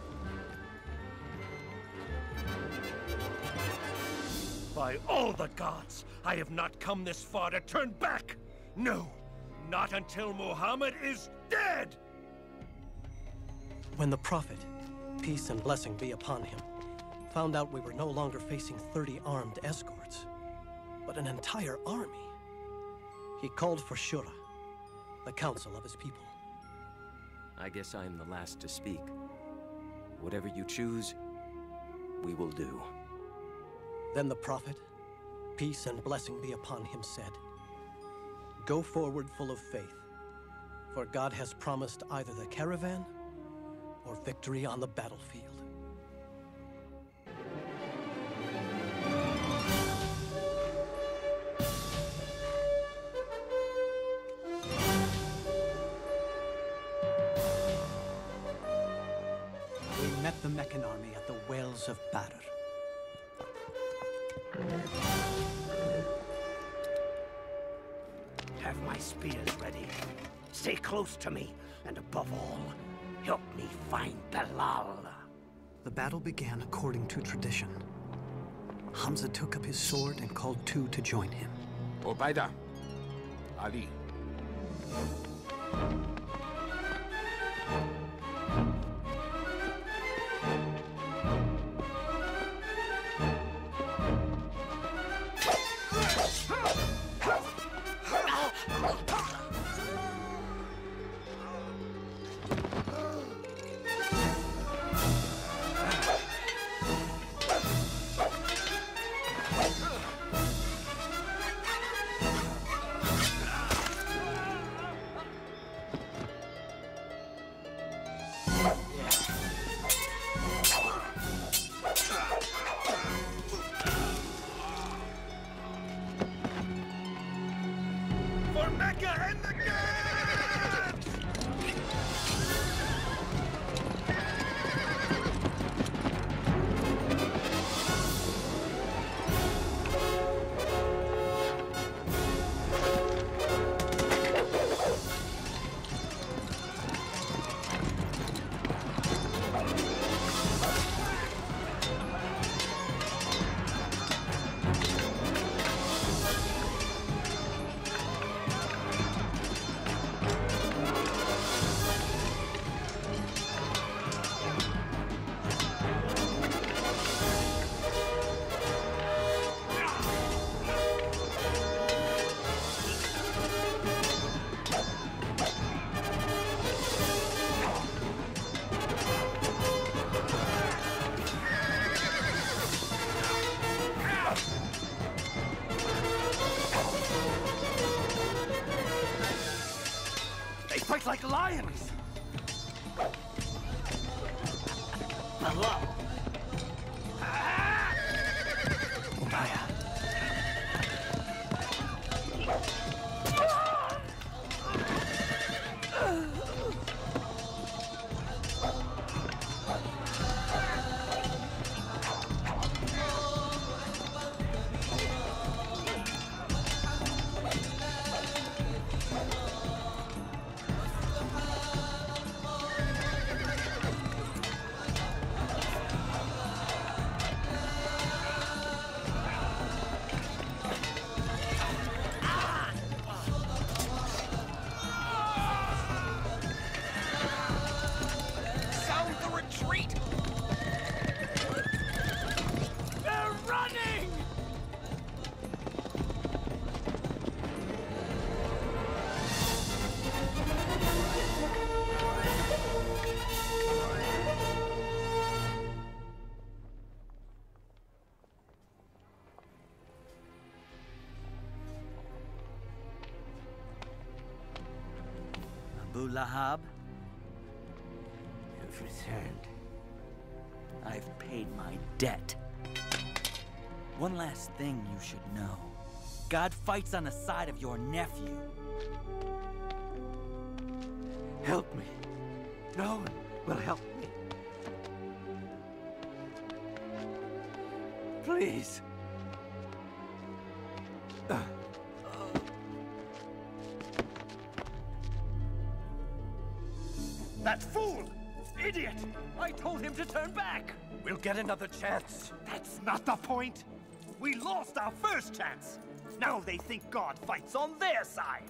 By all the gods, I have not come this far to turn back! No, not until Muhammad is dead! When the prophet, peace and blessing be upon him, found out we were no longer facing 30 armed escorts, but an entire army, he called for Shura, the council of his people. I guess I am the last to speak. Whatever you choose, we will do. Then the prophet, peace and blessing be upon him, said, "Go forward full of faith, for God has promised either the caravan or victory on the battlefield." We met the Meccan army at the Wells of Badr. Have my spears ready. Stay close to me, and above all, help me find Bilal. The battle began according to tradition. Hamza took up his sword and called 2 to join him. Ubaidah, Ali. For Mecca and the gods! Fight like lions! Allah! Abu Lahab, you've returned. I've paid my debt. One last thing you should know. God fights on the side of your nephew. Help me. No one will help me. Please. That fool! Idiot! I told him to turn back! We'll get another chance. That's not the point! We lost our first chance! Now they think God fights on their side!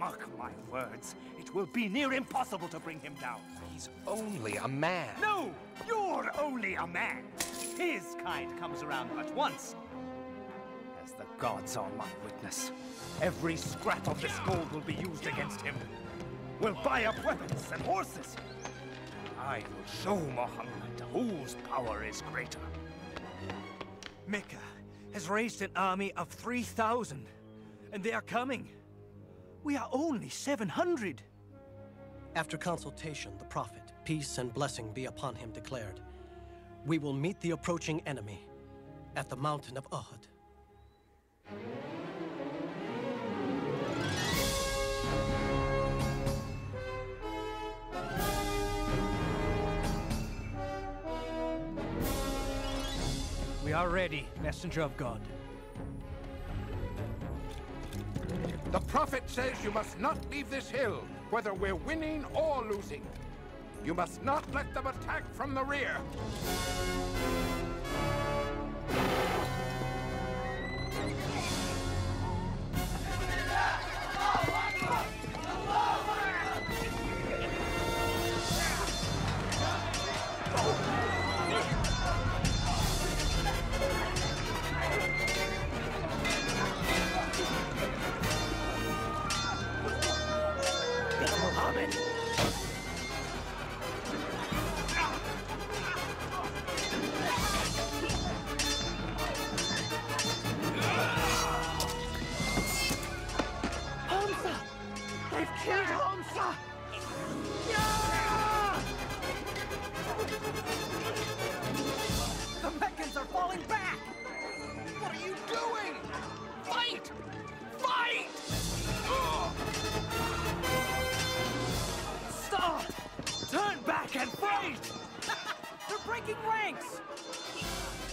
Mark my words, it will be near impossible to bring him down. He's only a man. No! You're only a man! His kind comes around but once. As the gods are my witness, every scrap of this gold will be used against him. We'll buy up weapons and horses. I will show Muhammad whose power is greater. Mecca has raised an army of 3,000, and they are coming. We are only 700. After consultation, the prophet, peace and blessing be upon him, declared, "We will meet the approaching enemy at the mountain of Uhud." We are ready, messenger of God. The prophet says you must not leave this hill, whether we're winning or losing. You must not let them attack from the rear.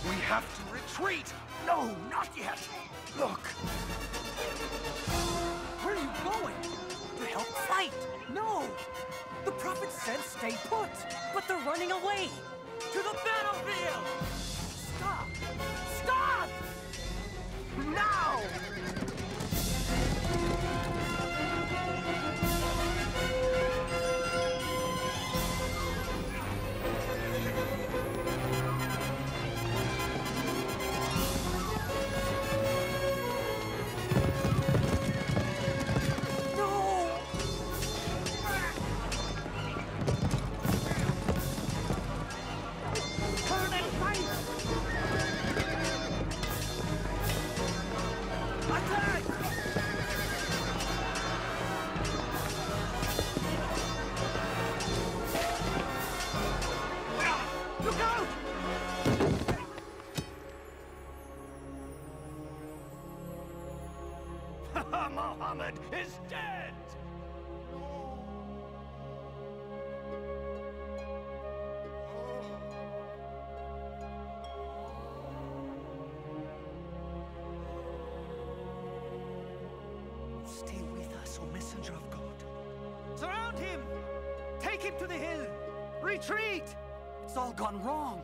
We have to retreat! No, not yet! Look! Where are you going? To help fight! No! The prophet said stay put! But they're running away! To the battlefield! Stop! Stop! Now! Muhammad is dead! Stay with us, O messenger of God. Surround him! Take him to the hill! Retreat! It's all gone wrong.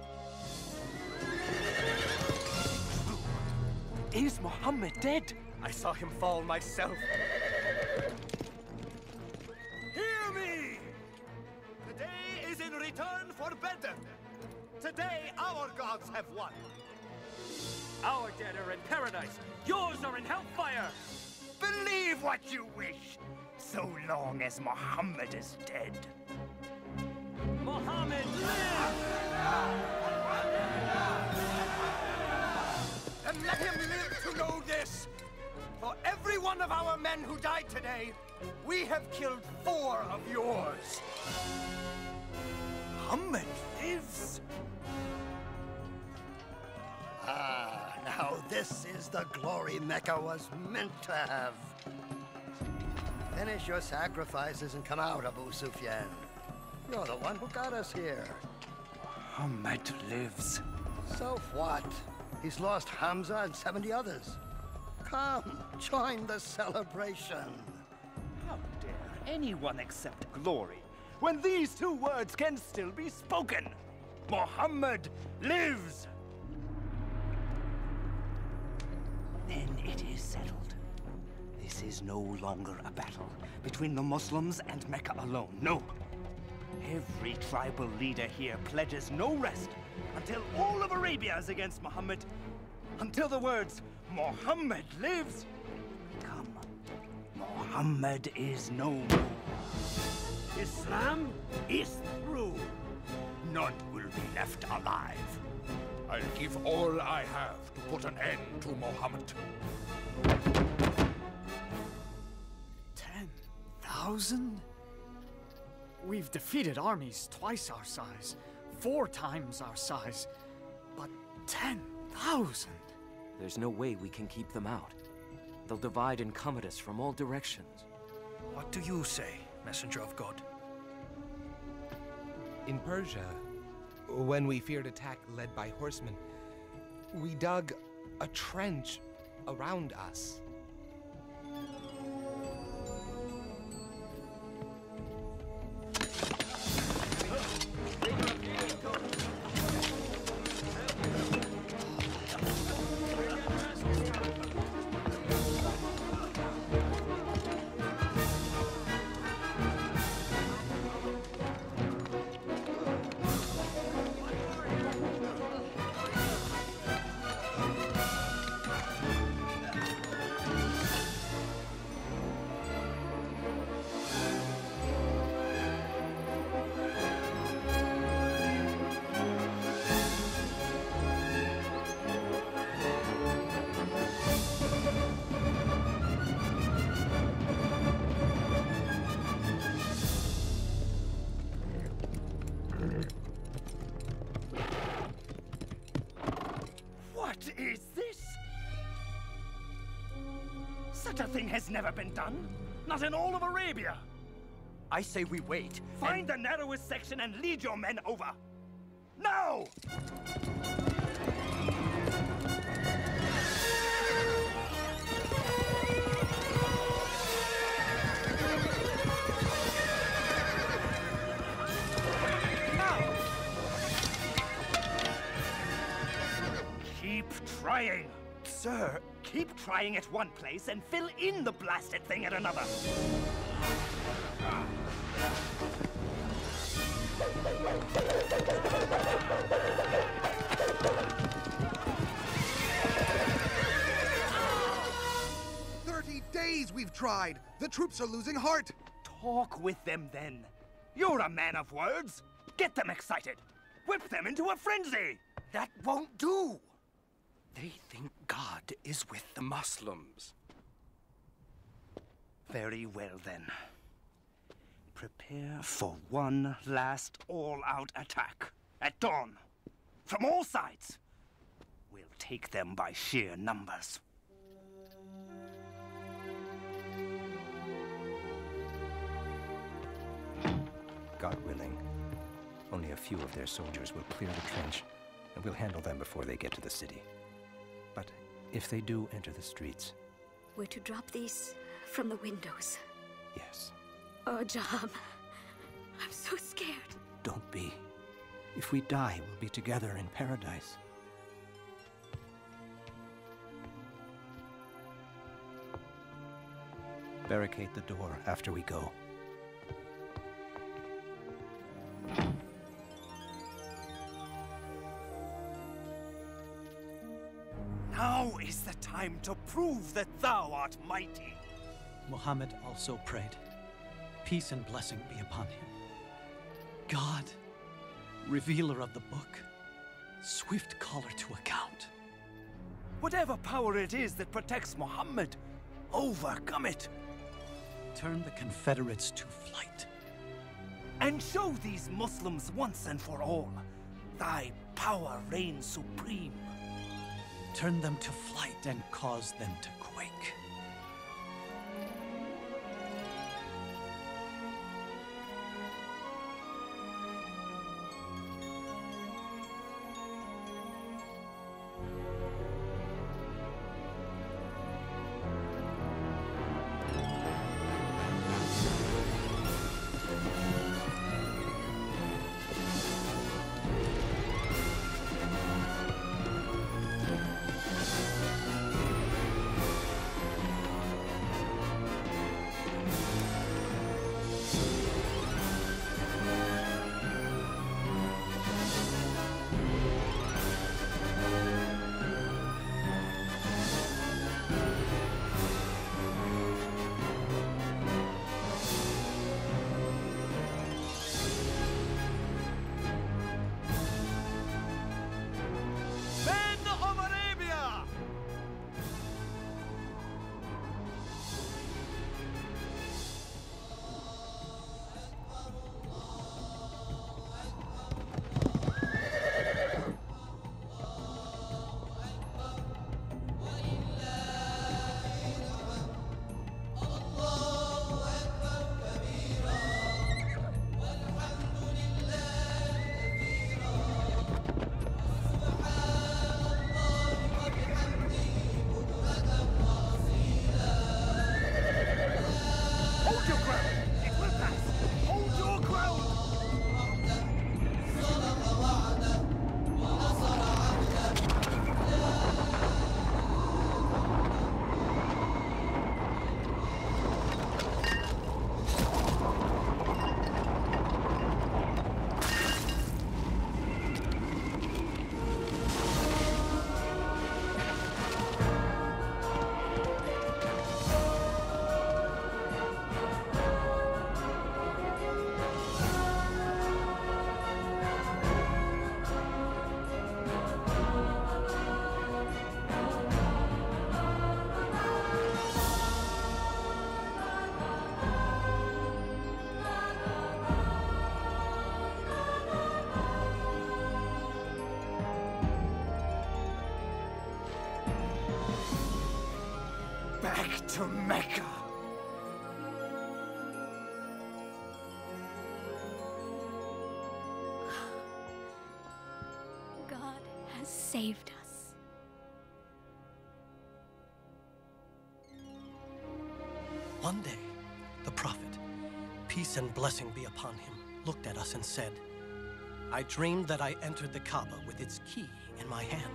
Is Muhammad dead? I saw him fall myself. Hear me! The day is in return for Bedr. Today, our gods have won. Our dead are in paradise. Yours are in hellfire. Believe what you wish, so long as Muhammad is dead. Muhammad lives! And let him live to know this. For every one of our men who died today, We have killed 4 of yours. Muhammad lives. Ah, now this is the glory Mecca was meant to have. Finish your sacrifices and come out, Abu Sufyan. You're the one who got us here. Muhammad lives. So what? He's lost Hamza and 70 others. Come, join the celebration. How dare anyone accept glory when these 2 words can still be spoken? Muhammad lives! Then it is settled. This is no longer a battle between the Muslims and Mecca alone. No. Every tribal leader here pledges no rest until all of Arabia is against Muhammad. Until the words, Muhammad lives, come. Muhammad is no more. Islam is through. None will be left alive. I'll give all I have to put an end to Muhammad. 10,000? We've defeated armies twice our size, 4 times our size, but 10,000? There's no way we can keep them out. They'll divide and come at us from all directions. What do you say, messenger of God? In Persia, when we feared attack led by horsemen, we dug a trench around us. What is this? Such a thing has never been done. Not in all of Arabia. I say we wait. Find the narrowest section and lead your men over. Now! Keep trying. Sir, keep trying at one place and fill in the blasted thing at another. 30 days we've tried. The troops are losing heart. Talk with them then. You're a man of words. Get them excited. Whip them into a frenzy. That won't do. They think God is with the Muslims. Very well then. Prepare for one last all-out attack at dawn. From all sides. We'll take them by sheer numbers. God willing, only a few of their soldiers will clear the trench, and we'll handle them before they get to the city. But if they do enter the streets... We're to drop these from the windows. Yes. Oh, Jaham. I'm so scared. Don't be. If we die, we'll be together in paradise. Barricade the door after we go. Now is the time to prove that thou art mighty. Muhammad also prayed, peace and blessing be upon him. God, revealer of the book, swift caller to account. Whatever power it is that protects Muhammad, overcome it. turn the Confederates to flight. And show these Muslims once and for all, thy power reigns supreme. Turn them to flight and cause them to quake. Back to Mecca! God has saved us. One day, the prophet, peace and blessing be upon him, looked at us and said, I dreamed that I entered the Kaaba with its key in my hand.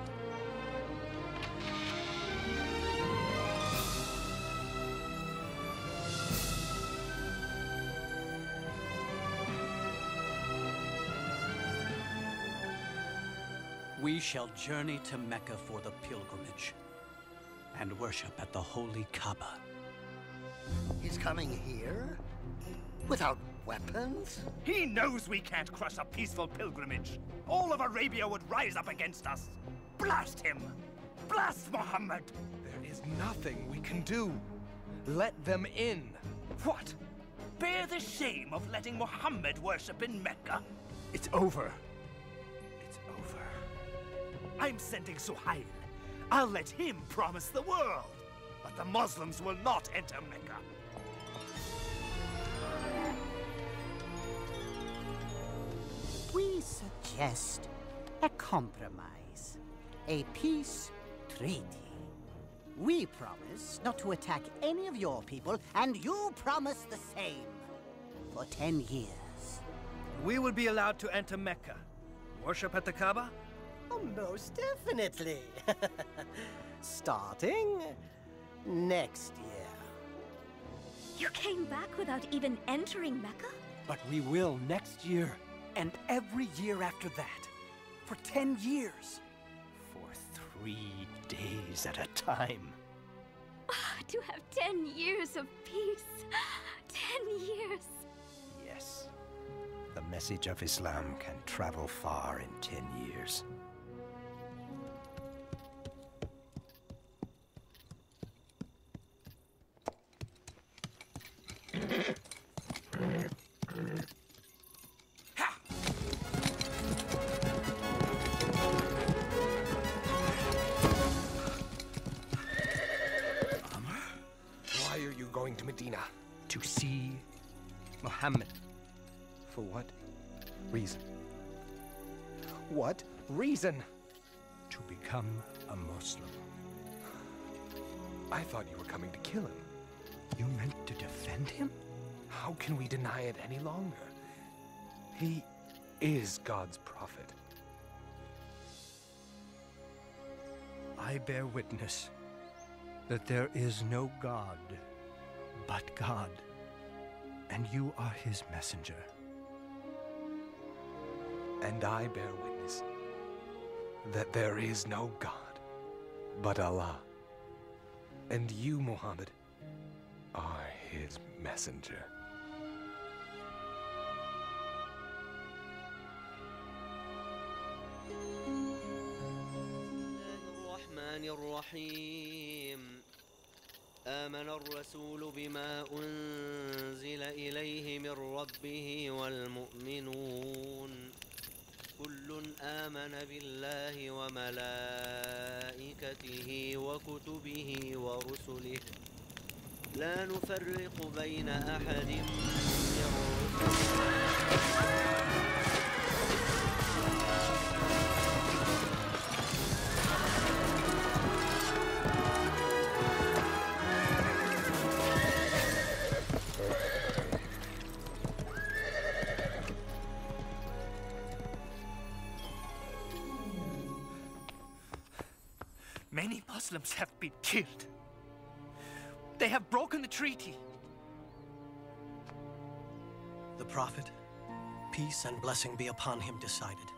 We shall journey to Mecca for the pilgrimage and worship at the holy Kaaba. He's coming here? Without weapons? He knows we can't crush a peaceful pilgrimage. All of Arabia would rise up against us. Blast him! Blast Muhammad! There is nothing we can do. Let them in. What? Bear the shame of letting Muhammad worship in Mecca? It's over. I'm sending Suhail. I'll let him promise the world. But the Muslims will not enter Mecca. We suggest a compromise. A peace treaty. We promise not to attack any of your people, and you promise the same. For 10 years. We will be allowed to enter Mecca. Worship at the Kaaba? Oh, most definitely. Starting next year. You came back without even entering Mecca? But we will next year, and every year after that. For 10 years. For 3 days at a time. To have 10 years of peace. 10 years. Yes. The message of Islam can travel far in 10 years. to Medina? To see Muhammad. For what reason? What reason? To become a Muslim. I thought you were coming to kill him. You meant to defend him? How can we deny it any longer? He is God's prophet. I bear witness that there is no God but God, and you are his messenger. And I bear witness that there is no God but Allah, and you, Muhammad, are his messenger. الرحمن الرحيم آمن الرسول بما أنزل إليه من ربه والمؤمنون كل آمن بالله وملائكته وكتبه ورسله لا نفرق بين أحد من رسله. Many Muslims have been killed. They have broken the treaty. The Prophet, peace and blessing be upon him, decided.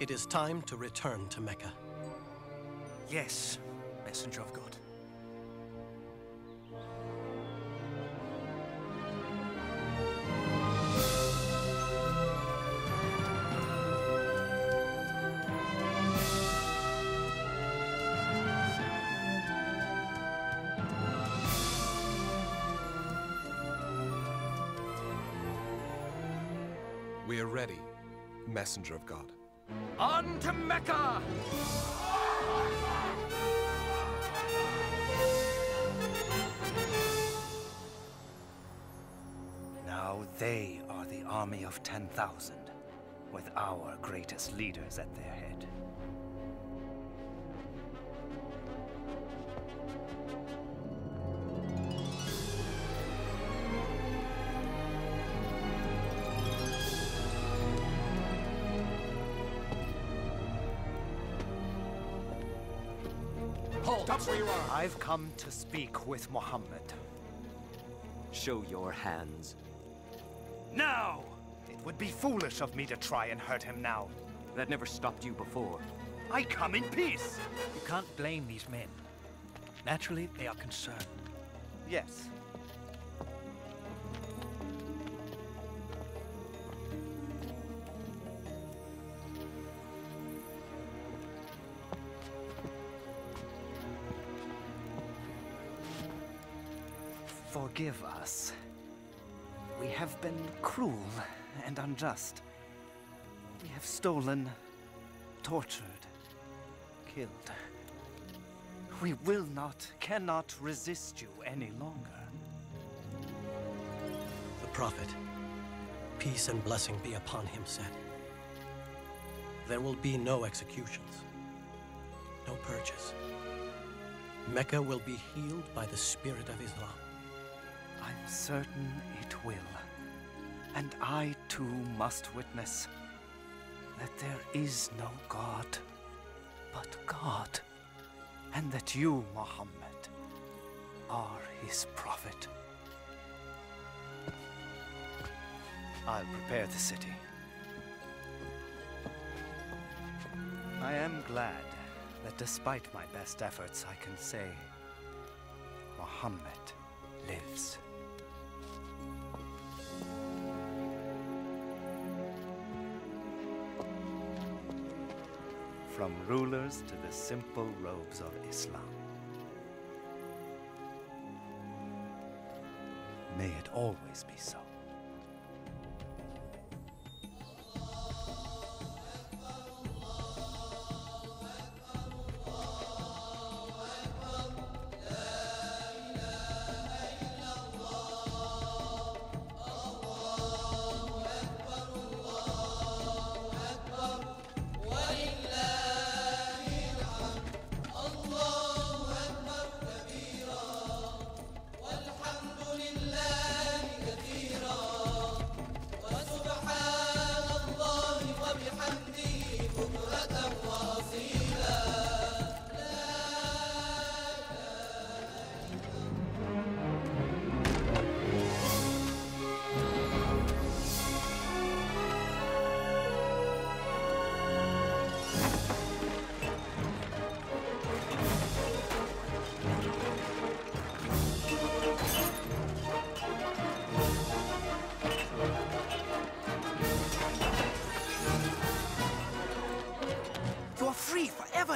It is time to return to Mecca. Yes, Messenger of God. We are ready, Messenger of God. On to Mecca! Now they are the army of 10,000, with our greatest leaders at their head. Stop where you are! I've come to speak with Muhammad. Show your hands. Now! It would be foolish of me to try and hurt him now. That never stopped you before. I come in peace! You can't blame these men. Naturally, they are concerned. Yes. Forgive us. We have been cruel and unjust. We have stolen, tortured, killed. We will not, cannot resist you any longer. The Prophet, peace and blessing be upon him, said, there will be no executions, no purges. Mecca will be healed by the spirit of Islam. I'm certain it will. And I too must witness that there is no God but God, and that you, Muhammad, are his prophet. I'll prepare the city. I am glad that despite my best efforts, I can say Muhammad lives. From rulers to the simple robes of Islam. May it always be so.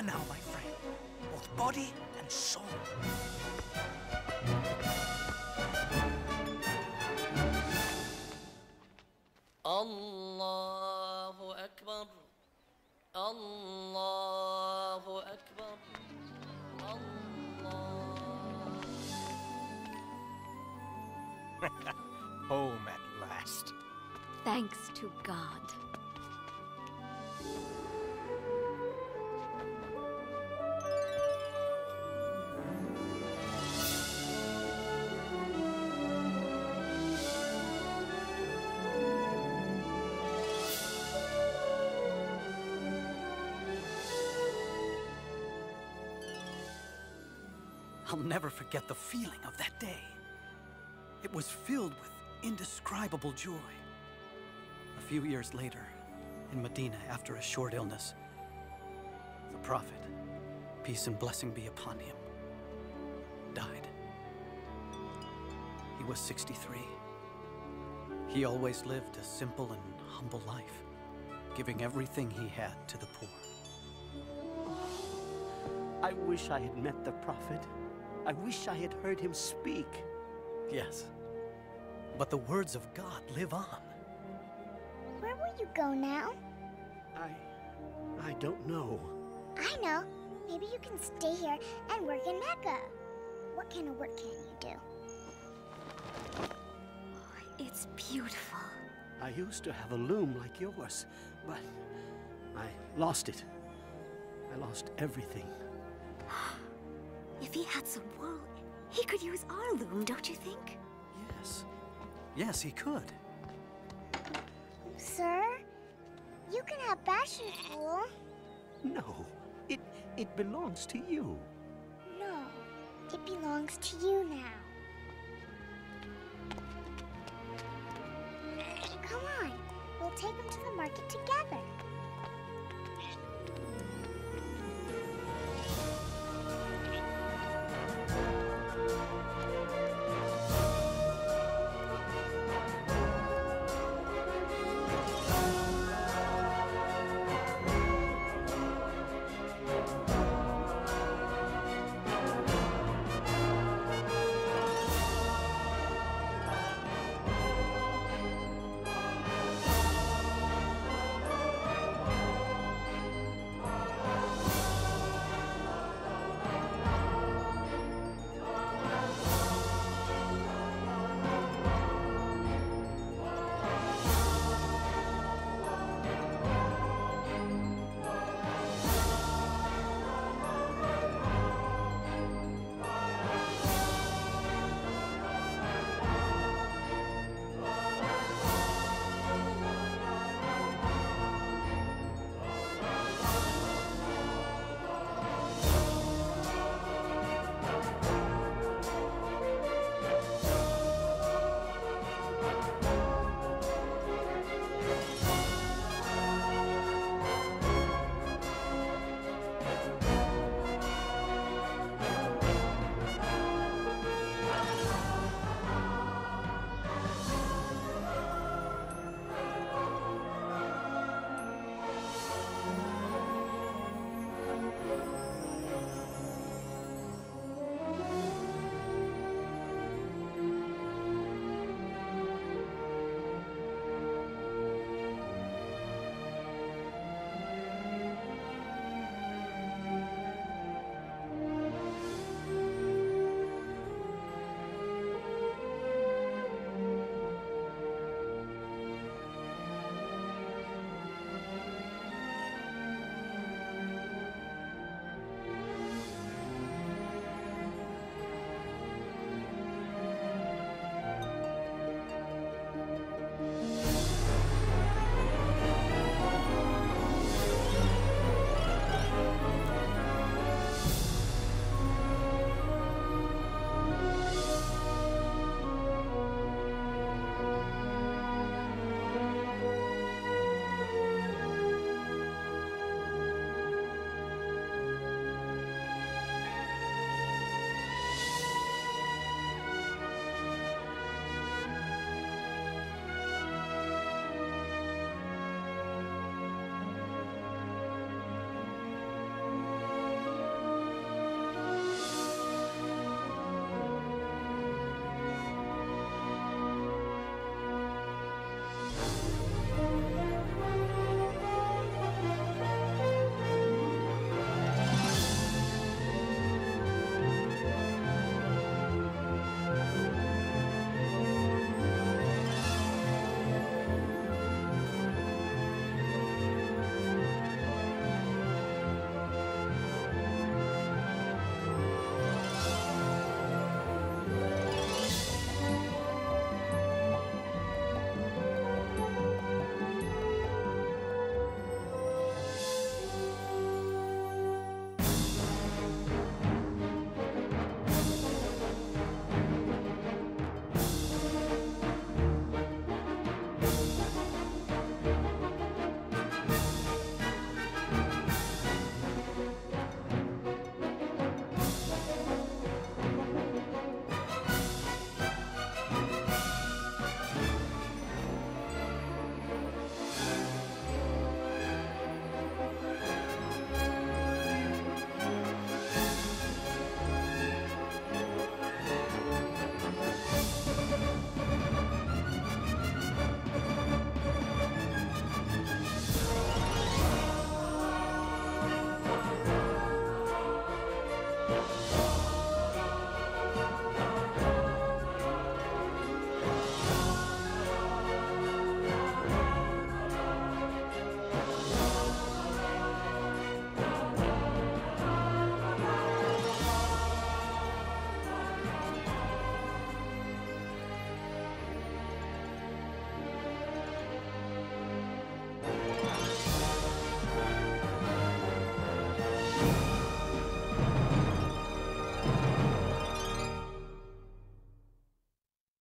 recover now, my friend. Both body and soul. Allahu Akbar. Allahu Akbar. Home at last. Thanks to God. I'll never forget the feeling of that day. It was filled with indescribable joy. A few years later, in Medina, after a short illness, the Prophet, peace and blessing be upon him, died. He was 63. He always lived a simple and humble life, giving everything he had to the poor. I wish I had met the Prophet. I wish I had heard him speak. Yes, but the words of God live on. Where will you go now? I don't know. I know. Maybe you can stay here and work in Mecca. What kind of work can you do? It's beautiful. I used to have a loom like yours, but I lost it. I lost everything. If he had some wool, he could use our loom, don't you think? Yes. Yes, he could. Sir, you can have Bashar's wool. No, it belongs to you. No, it belongs to you now. Come on, we'll take him to the market together.